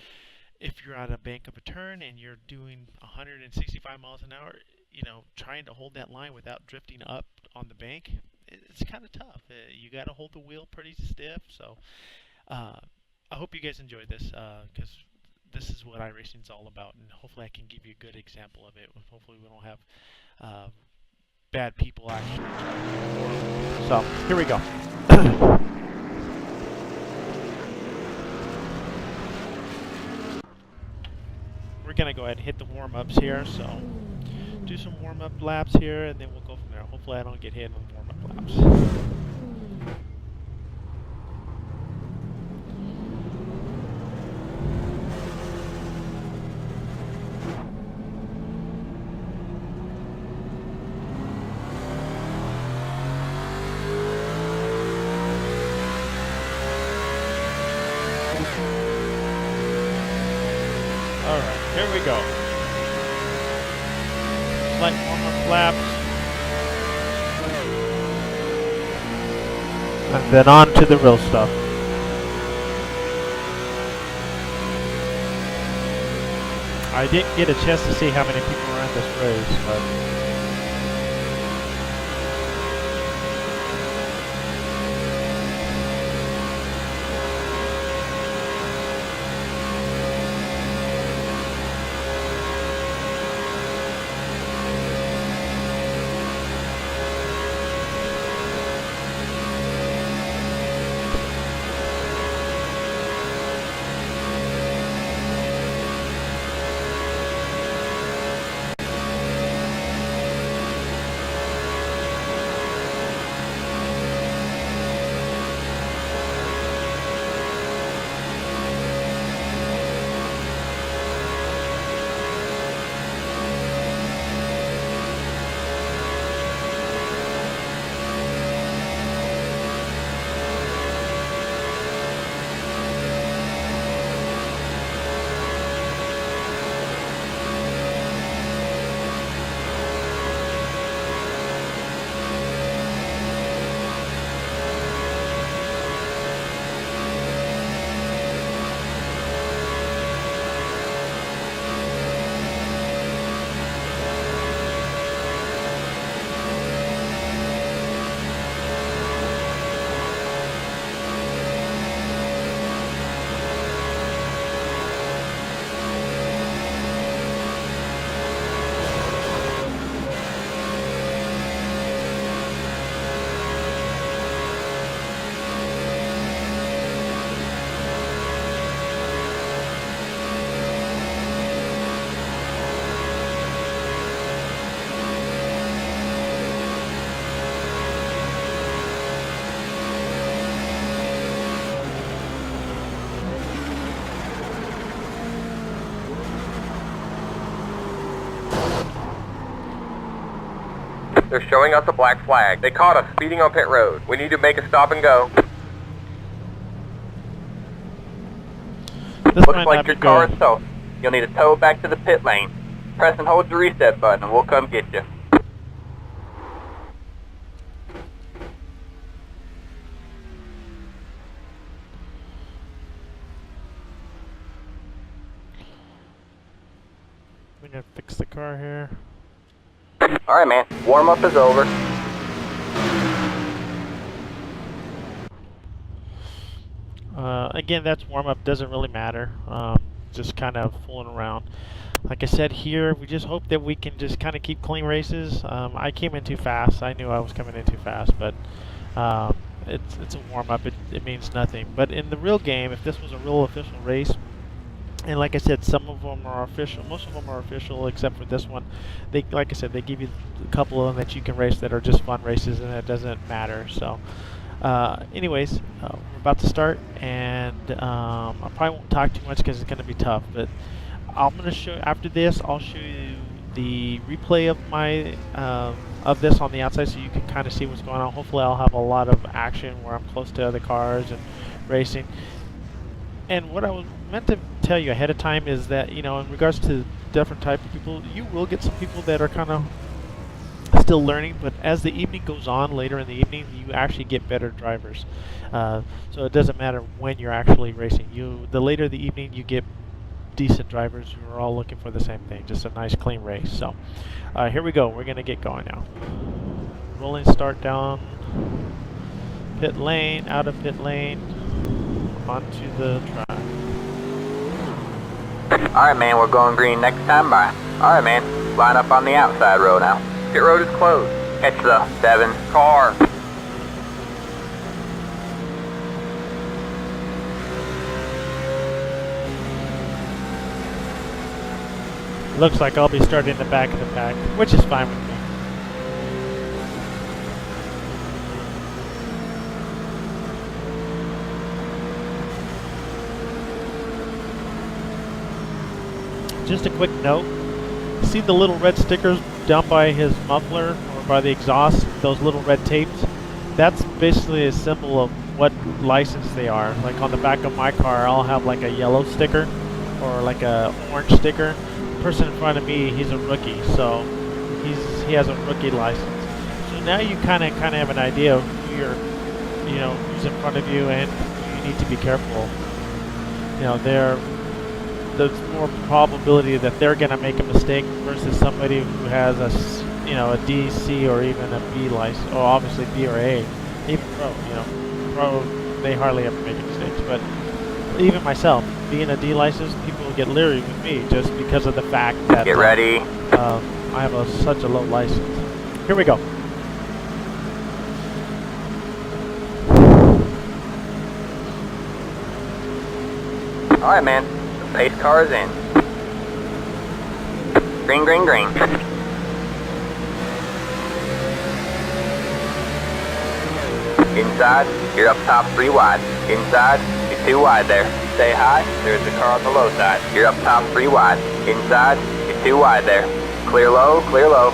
if you're on a bank of a turn and you're doing 165 miles an hour, you know, trying to hold that line without drifting up on the bank, it's kind of tough. You got to hold the wheel pretty stiff. So uh, I hope you guys enjoy this because this is what iRacing is all about, and hopefully I can give you a good example of it. Hopefully we don't have bad people actually driving. So here we go. We're gonna go ahead and hit the warm-ups here. So do some warm-up laps here, and then we'll go from there. Hopefully I don't get hit on warm-up laps. Alright, here we go. Slight warm-up laps. And then on to the real stuff. I didn't get a chance to see how many people were in this race, but They're showing us a black flag. They caught us speeding on pit road. We need to make a stop and go. this Looks might like not your be car good. is toast. You'll need to tow back to the pit lane. Press and hold the reset button and we'll come get you. I'm gonna fix the car here. Alright, man. Warm-up is over. Again, that's warm-up. Doesn't really matter. Just kind of fooling around. Like I said here, we just hope that we can just kind of keep clean races. I came in too fast. I knew I was coming in too fast, but it's a warm-up. It means nothing. But in the real game, if this was a real official race, and like I said, some of them are official. Most of them are official, except for this one. They, like I said, they give you a couple of them that you can race that are just fun races, and it doesn't matter. So, anyways, we're about to start, and I probably won't talk too much because it's going to be tough. But I'm going to show after this. I'll show you the replay of my of this on the outside, so you can kind of see what's going on. Hopefully, I'll have a lot of action where I'm close to other cars and racing. And what I was meant to tell you ahead of time is that, you know, in regards to different type of people, you will get some people that are kind of still learning, but as the evening goes on, later in the evening, you actually get better drivers. So it doesn't matter when you're actually racing. The later the evening, you get decent drivers who are all looking for the same thing, just a nice clean race. So here we go. We're going to get going now. Rolling start down pit lane, out of pit lane, onto the track. Alright, man, we're going green next time by. Alright, man, line up on the outside row now. Pit road is closed. Catch the 7 Car. Looks like I'll be starting in the back of the pack, which is fine with me. Just a quick note, see the little red stickers down by his muffler or by the exhaust, those little red tapes? That's basically a symbol of what license they are. Like on the back of my car, I'll have like a yellow sticker or like a orange sticker. The person in front of me, he's a rookie, so he has a rookie license. So now you kind of have an idea of who's in front of you, and you need to be careful. You know, there's more probability that they're going to make a mistake versus somebody who has a D, C, or even a B license. Oh, obviously B or A, even Pro. Pro, they hardly ever make mistakes. But even myself, being a D license, people will get leery with me just because of the fact that Get ready. I have such a low license. Here we go. Alright, man. The pace car is in. Green, green, green. Inside, you're up top 3 wide. Inside, you're 2 wide there. Stay high, there's the car on the low side. You're up top 3 wide. Inside, you're 2 wide there. Clear low, clear low.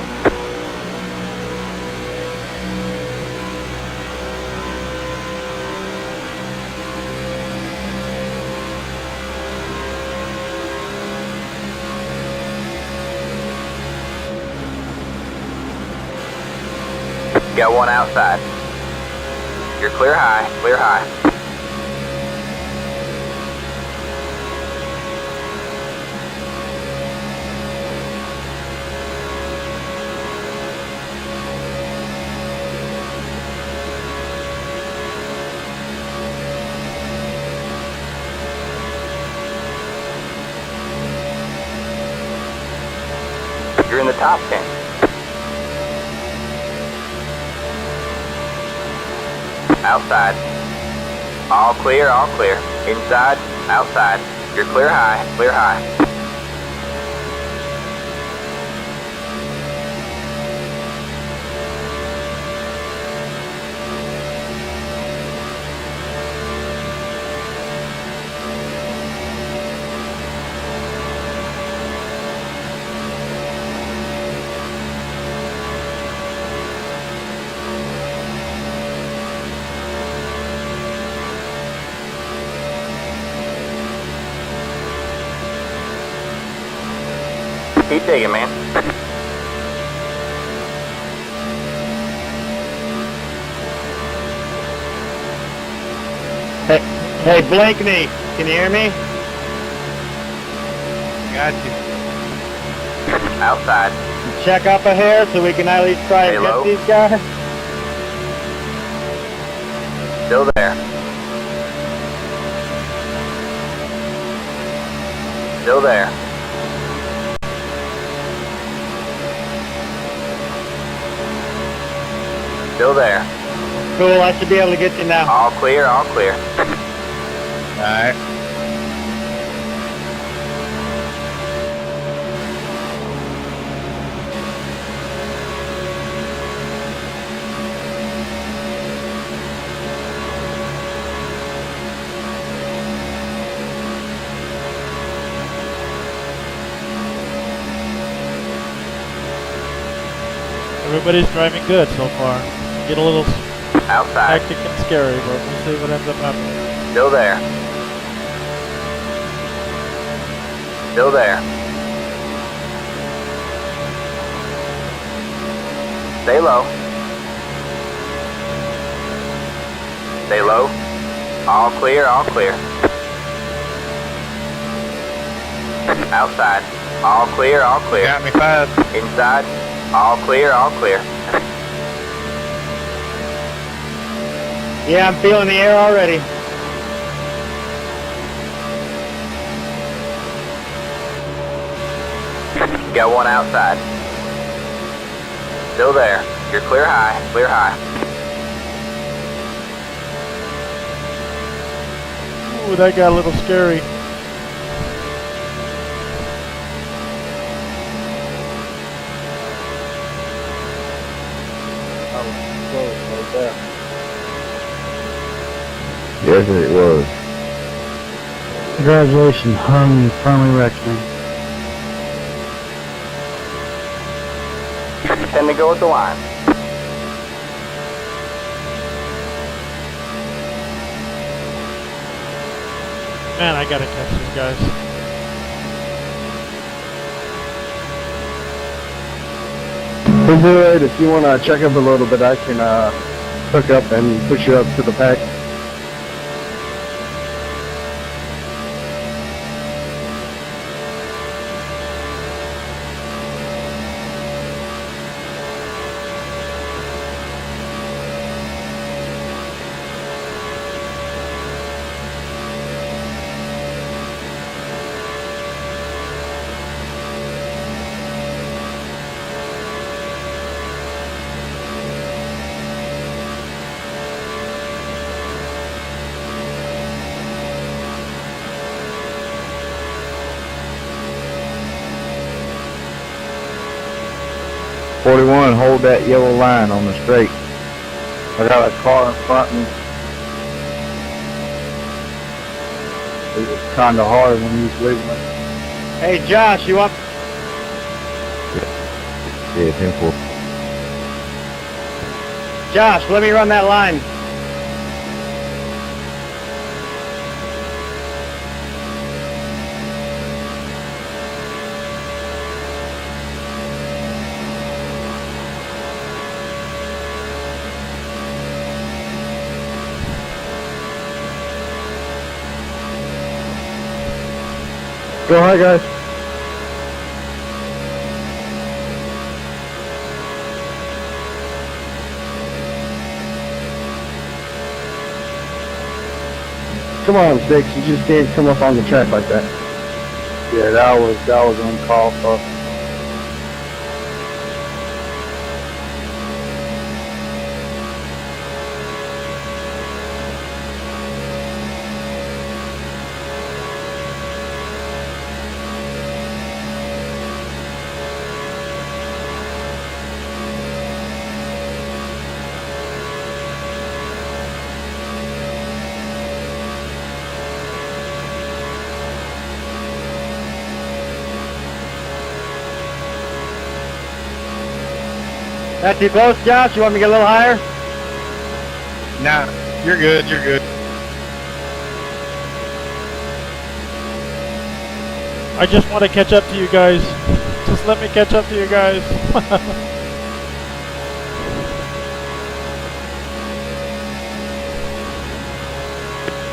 Got one outside. You're clear high, clear high. You're in the top 10. Outside. All clear, all clear. Inside, outside. You're clear high, clear high. Keep digging, man. Hey, Blakeney, can you hear me? Got you. Outside. Check up ahead so we can at least try Stay and low. get these guys. Still there. Still there. Still there. Cool, I should be able to get you now. All clear, all clear. Alright. Everybody's driving good so far. Get a little Outside. hectic and scary, but we'll see what ends up happening. Still there. Still there. Stay low. Stay low. All clear, all clear. Outside. All clear, all clear. Got me 5. Inside. All clear, all clear. Yeah, I'm feeling the air already. Got one outside. Still there. You're clear high, clear high. Ooh, that got a little scary. Yes, it was. Congratulations, hung firmly wrecked me. Tend to go with the line. Man, I gotta catch these guys. Hey, good. If you want to check up a little bit, I can hook up and push you up to the pack. .41, hold that yellow line on the straight. I got a car in front of me. It was kind of hard when he was wiggling. Hey, Josh, you up? Yeah, 10-4. Josh, let me run that line. Go ahead, guys. Come on, Sticks. You just can't come up on the track like that. Yeah, that was uncalled for. That's too close, Josh. You want me to get a little higher? Nah, you're good. You're good. I just want to catch up to you guys. Just let me catch up to you guys.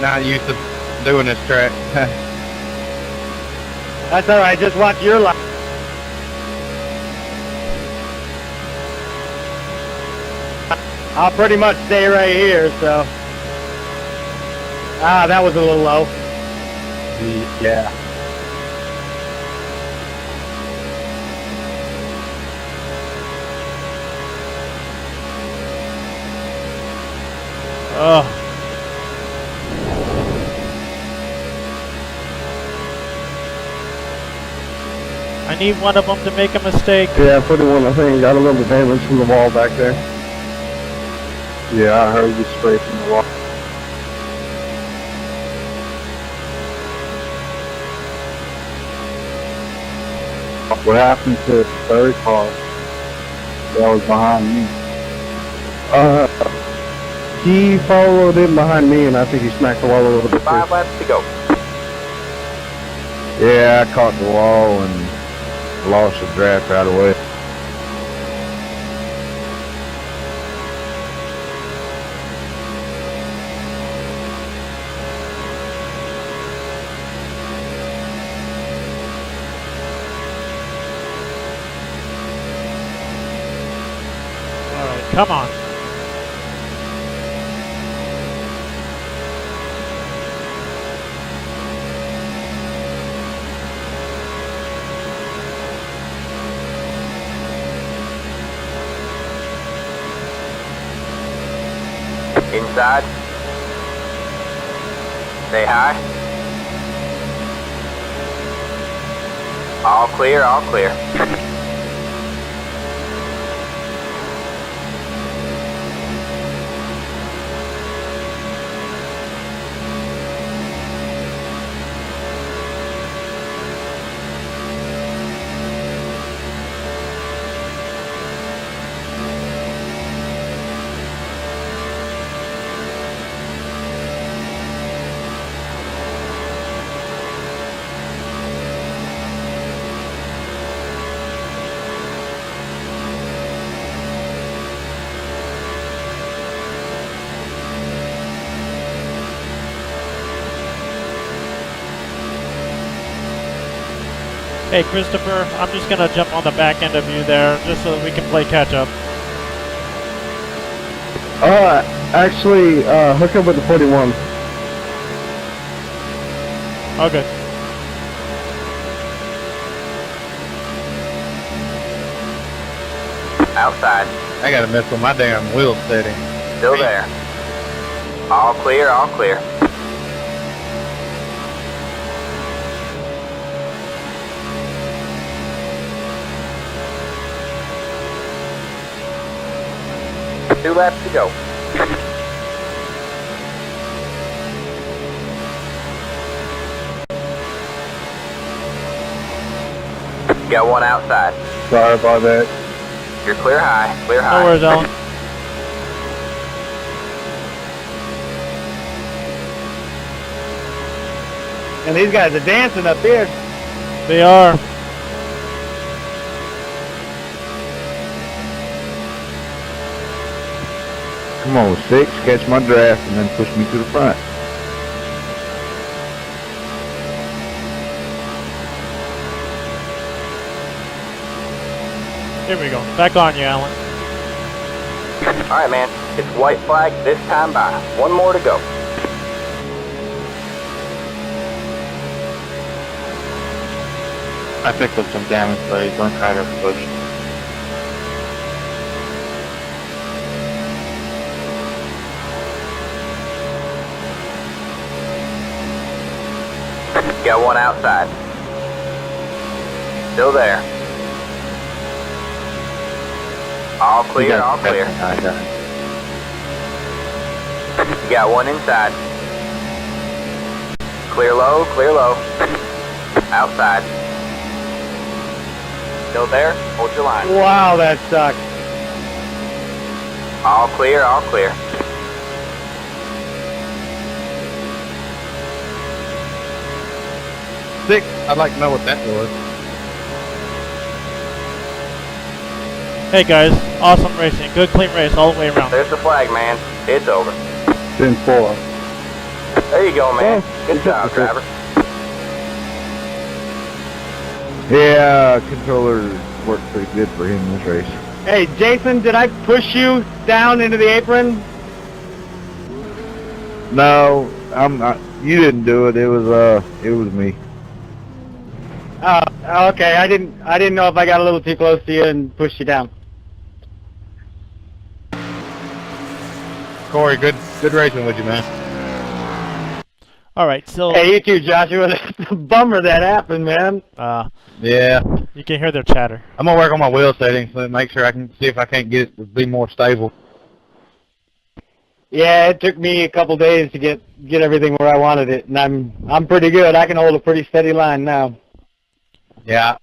Not used to doing this track. That's all right. Just watch your line. I'll pretty much stay right here, so. Ah, that was a little low. Yeah. Oh. I need one of them to make a mistake. Yeah, 41, I think, got a little damage from the wall back there. Yeah, I heard you spray from the wall. What happened to the third car that was behind me? He followed in behind me, and I think he smacked the wall a little bit. 5 laps to go. Yeah, I caught the wall and lost the draft right away. Alright, come on. Inside. Say hi. All clear, all clear. Hey, Christopher, I'm just gonna jump on the back end of you there, just so that we can play catch up. Actually, hook up with the 41. Oh, good. Outside. I gotta mess with my damn wheel setting. Still there. All clear, all clear. Two laps to go. Got one outside. Sorry about that. You're clear high, clear high. No worries, Alan. And these guys are dancing up here. They are. Come on, 6, catch my draft and then push me to the front. Here we go. Back on you, Alan. Alright, man. It's white flag this time by. One more to go. I picked up some damage, but he's going to try to push. Got one outside. Still there. All clear, all clear. Got one inside. Clear low, clear low. Outside. Still there? Hold your line. Wow, that sucks. All clear, all clear. Six, I'd like to know what that was. Hey guys, awesome racing. Good clean race all the way around. There's the flag, man. It's over. 10-4. There you go, man. Oh, Good job, driver. Yeah, controller worked pretty good for him this race. Hey, Jason, did I push you down into the apron? No, I'm not. You didn't do it. It was me. Oh, okay. I didn't know if I got a little too close to you and pushed you down. Corey, good racing with you, man. All right, so Hey, you too, Joshua. It's a bummer that happened, man. Yeah, you can hear their chatter. I'm gonna work on my wheel settings to make sure I can see if I can't get it to be more stable. Yeah, it took me a couple days to get everything where I wanted it, and I'm pretty good. I can hold a pretty steady line now. Yeah,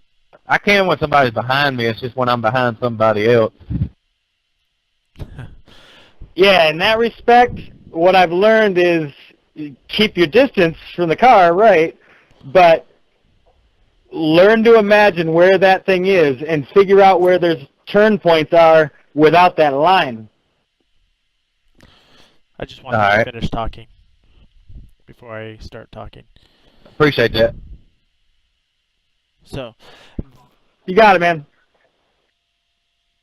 I can when somebody's behind me. It's just when I'm behind somebody else. Yeah, in that respect, what I've learned is keep your distance from the car, right? But learn to imagine where that thing is and figure out where there's turn points are without that line. I just wanted to finish talking before I start talking. Appreciate that. So You got it, man.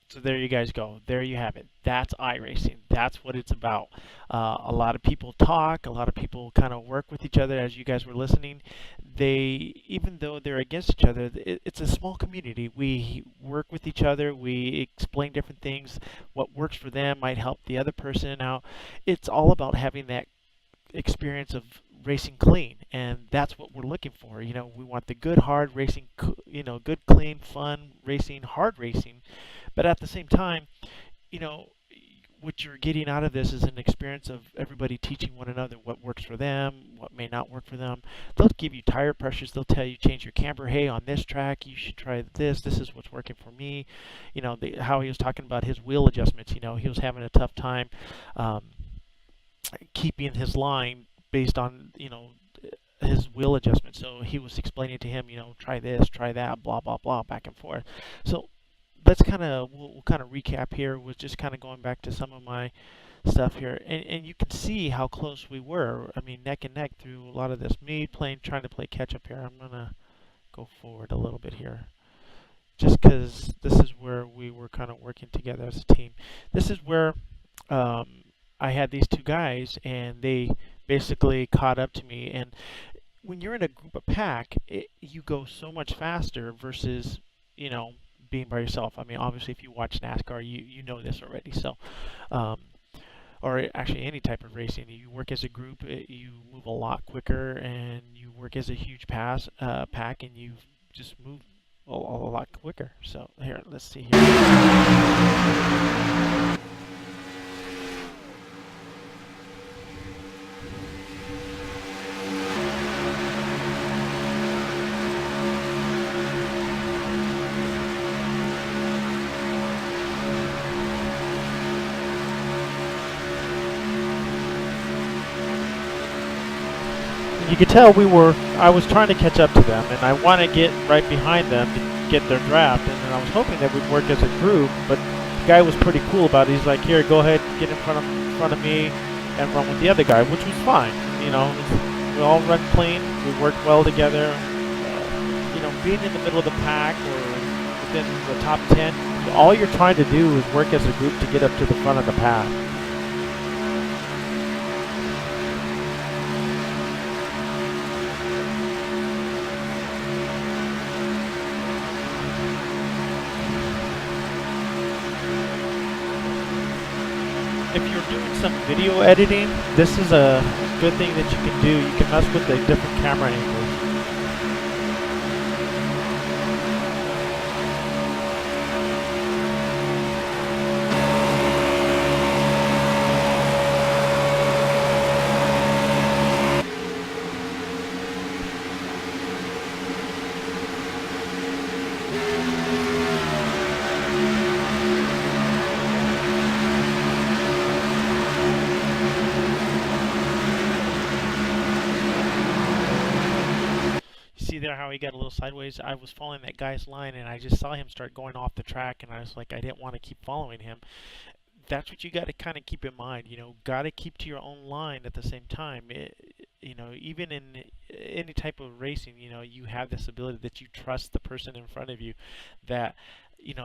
So there you guys go. There you have it. That's iRacing. That's what it's about. A lot of people talk. A lot of people kind of work with each other. As you guys were listening, even though they're against each other, it's a small community. We work with each other. We explain different things. What works for them might help the other person out. It's all about having that experience of racing clean, and that's what we're looking for. You know, we want the good hard racing, good clean fun racing, hard racing, but at the same time, you know, what you're getting out of this is an experience of everybody teaching one another what works for them, what may not work for them. They'll give you tire pressures. They'll tell you change your camber. Hey, on this track, you should try this. This is what's working for me. You know, how he was talking about his wheel adjustments. You know, he was having a tough time keeping his line based on, his wheel adjustment. So he was explaining to him, try this, try that, blah, blah, blah, back and forth. So let's we'll kind of recap here with just kind of going back to some of my stuff here. And you can see how close we were. I mean, neck and neck through a lot of this. Me trying to play catch up here. I'm going to go forward a little bit here. Just because this is where we were kind of working together as a team. This is where I had these two guys, and they basically caught up to me. And when you're in a group of pack, you go so much faster versus, being by yourself. I mean, obviously, if you watch NASCAR, you know this already. So, or actually any type of racing, you work as a group, you move a lot quicker, and you work as a huge pack, and you just move a lot quicker. So here, let's see here. You could tell I was trying to catch up to them, and I want to get right behind them to get their draft, and I was hoping that we'd work as a group, but the guy was pretty cool about it. He's like, here, go ahead, get in front of me, and run with the other guy, which was fine. We all run clean, we worked well together. Being in the middle of the pack or within the top 10, all you're trying to do is work as a group to get up to the front of the pack. If you're doing some video editing, this is a good thing that you can do. You can mess with the different camera angles. There how he got a little sideways. I was following that guy's line, and I just saw him start going off the track, and I was like, I didn't want to keep following him. That's what you got to kind of keep in mind. Got to keep to your own line at the same time. Even in any type of racing, you have this ability that you trust the person in front of you, that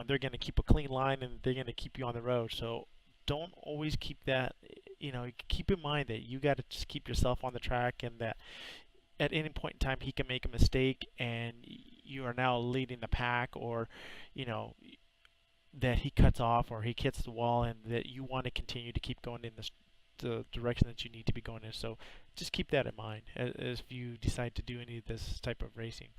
they're going to keep a clean line and they're going to keep you on the road. So don't always keep that, keep in mind that you got to just keep yourself on the track, and that at any point in time he can make a mistake and you are now leading the pack, or that he cuts off or he hits the wall, and that you want to continue to keep going in the direction that you need to be going in. So just keep that in mind as you decide to do any of this type of racing.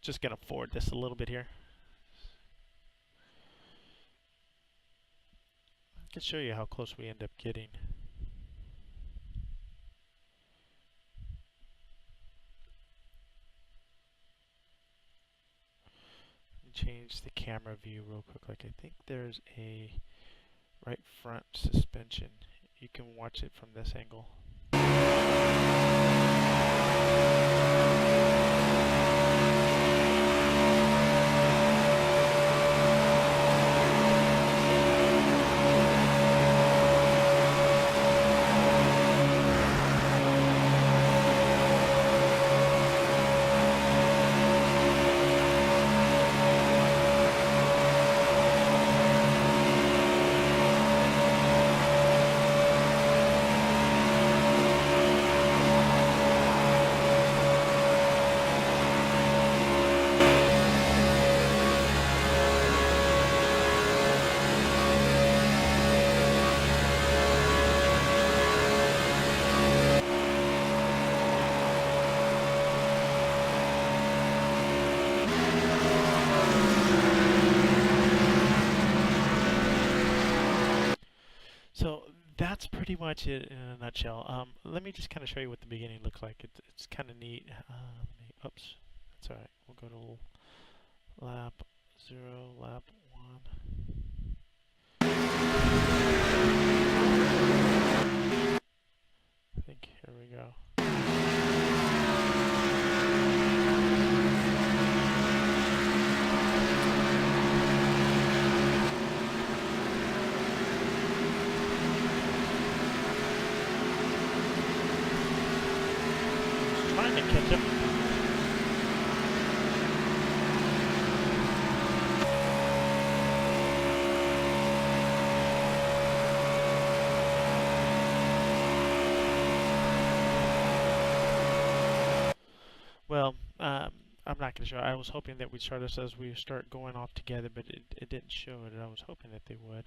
Just going to forward this a little bit here. I can show you how close we end up getting. Change the camera view real quick. Like, I think there's a right front suspension. You can watch it from this angle. So that's pretty much it in a nutshell. Let me just kind of show you what the beginning looks like. It's kind of neat. Oops, that's all right. We'll go to lap 0, lap 1. I think here we go. Trying to catch up. Well, I'm not going to show it. I was hoping that we'd start this as we start going off together, but it didn't show it. I was hoping that they would.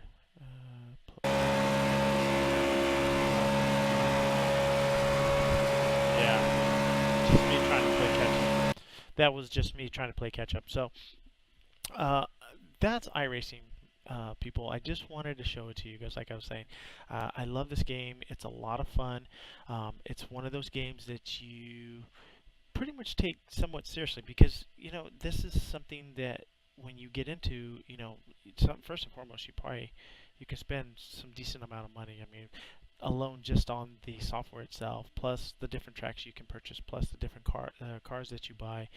Yeah, just me trying to play catch up. That was just me trying to play catch up. So that's iRacing, people. I just wanted to show it to you guys. Like I was saying, I love this game. It's a lot of fun. It's one of those games that you pretty much take somewhat seriously, because this is something that when you get into, first and foremost, you can spend some decent amount of money. I mean, alone just on the software itself, plus the different tracks you can purchase, plus the different cars that you buy,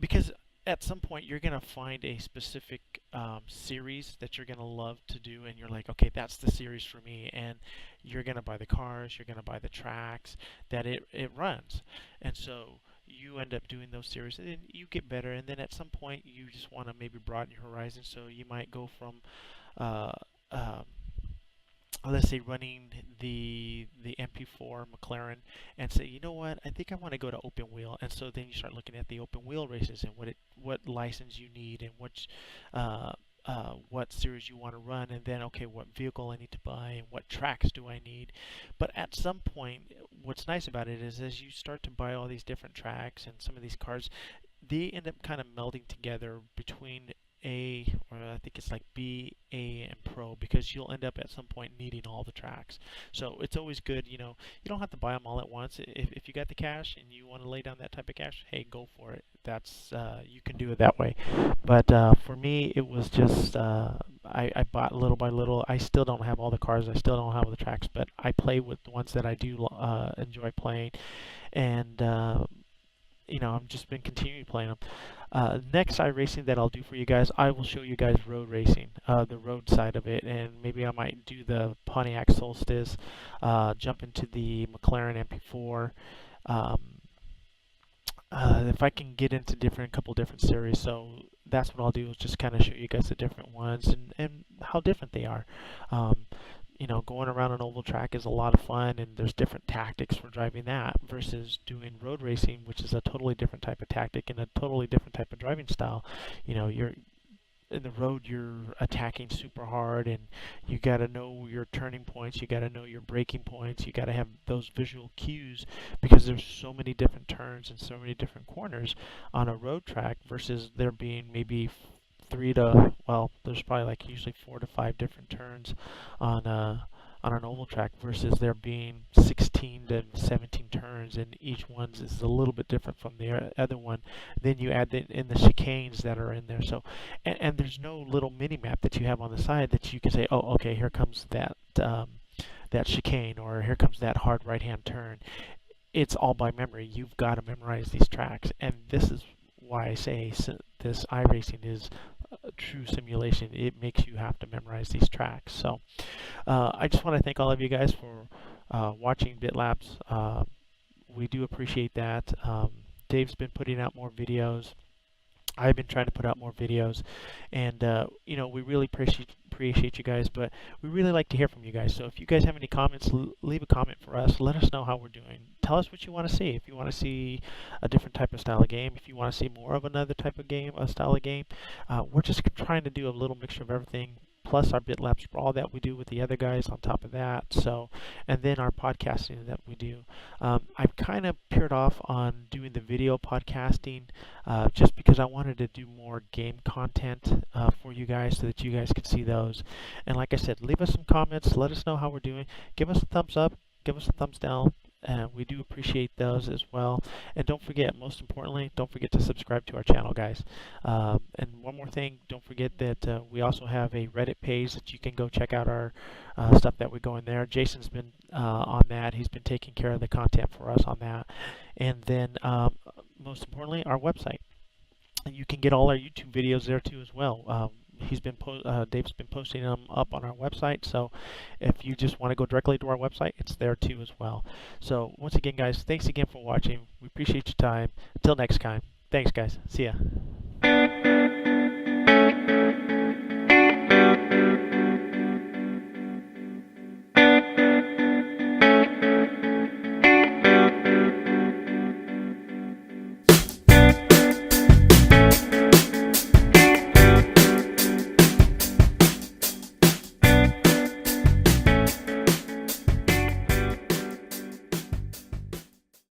because at some point you're going to find a specific series that you're going to love to do, and you're like, okay, that's the series for me, and you're going to buy the cars, you're going to buy the tracks that it runs. And so you end up doing those series, and then you get better, and then at some point you just want to maybe broaden your horizon. So you might go from let's say running the MP4 McLaren, and say, you know what, I think I want to go to open wheel. And so then you start looking at the open wheel races, and what license you need, and what series you want to run, and then, okay, what vehicle I need to buy, and what tracks do I need. But at some point, what's nice about it is, as you start to buy all these different tracks and some of these cars, they end up kind of melding together between A, or I think it's like B, A, and Pro, because you'll end up at some point needing all the tracks. So it's always good, you don't have to buy them all at once. If you got the cash and you want to lay down that type of cash, hey, go for it. That's you can do it that way. But for me, it was just I bought little by little. I still don't have all the cars. I still don't have all the tracks, but I play with the ones that I do enjoy playing, and I've just been continuing playing them. Next iRacing that I'll do for you guys, I will show you guys road racing, the road side of it, and maybe I might do the Pontiac Solstice, jump into the McLaren MP4, if I can get into couple different series, so that's what I'll do is just kind of show you guys the different ones and how different they are. Um, going around an oval track is a lot of fun, and there's different tactics for driving that versus doing road racing, which is a totally different type of tactic and a totally different type of driving style. You're in the road, you're attacking super hard, and you got to know your turning points, you got to know your braking points, you got to have those visual cues, because there's so many different turns and so many different corners on a road track versus there being maybe there's probably like usually 4 to 5 different turns on an oval track versus there being 16 to 17 turns, and each one is a little bit different from the other one. Then you add in the chicanes that are in there. So, and there's no little mini map that you have on the side that you can say, oh, okay, here comes that chicane, or here comes that hard right-hand turn. It's all by memory. You've got to memorize these tracks, and this is why I say this iRacing is a true simulation. It makes you have to memorize these tracks. So I just want to thank all of you guys for watching BitLapse. We do appreciate that. Dave's been putting out more videos. I've been trying to put out more videos, and we really appreciate you guys, but we really like to hear from you guys. So if you guys have any comments, leave a comment for us. Let us know how we're doing. Tell us what you want to see. If you want to see a different type of style of game, if you want to see more of another type of game, a style of game, we're just trying to do a little mixture of everything, plus our BitLapse Brawl that we do with the other guys on top of that. So, and then our podcasting that we do. I've kind of peered off on doing the video podcasting just because I wanted to do more game content for you guys so that you guys could see those. And like I said, leave us some comments. Let us know how we're doing. Give us a thumbs up. Give us a thumbs down. We do appreciate those as well. And don't forget, most importantly, don't forget to subscribe to our channel, guys. And one more thing, don't forget that we also have a Reddit page that you can go check out our stuff that we go in there. Jason's been on that. He's been taking care of the content for us on that. And then, most importantly, our website. And you can get all our YouTube videos there too as well. Dave's been posting them up on our website, so if you just want to go directly to our website, it's there too as well. So once again, guys, thanks again for watching. We appreciate your time. Until next time, thanks, guys. See ya.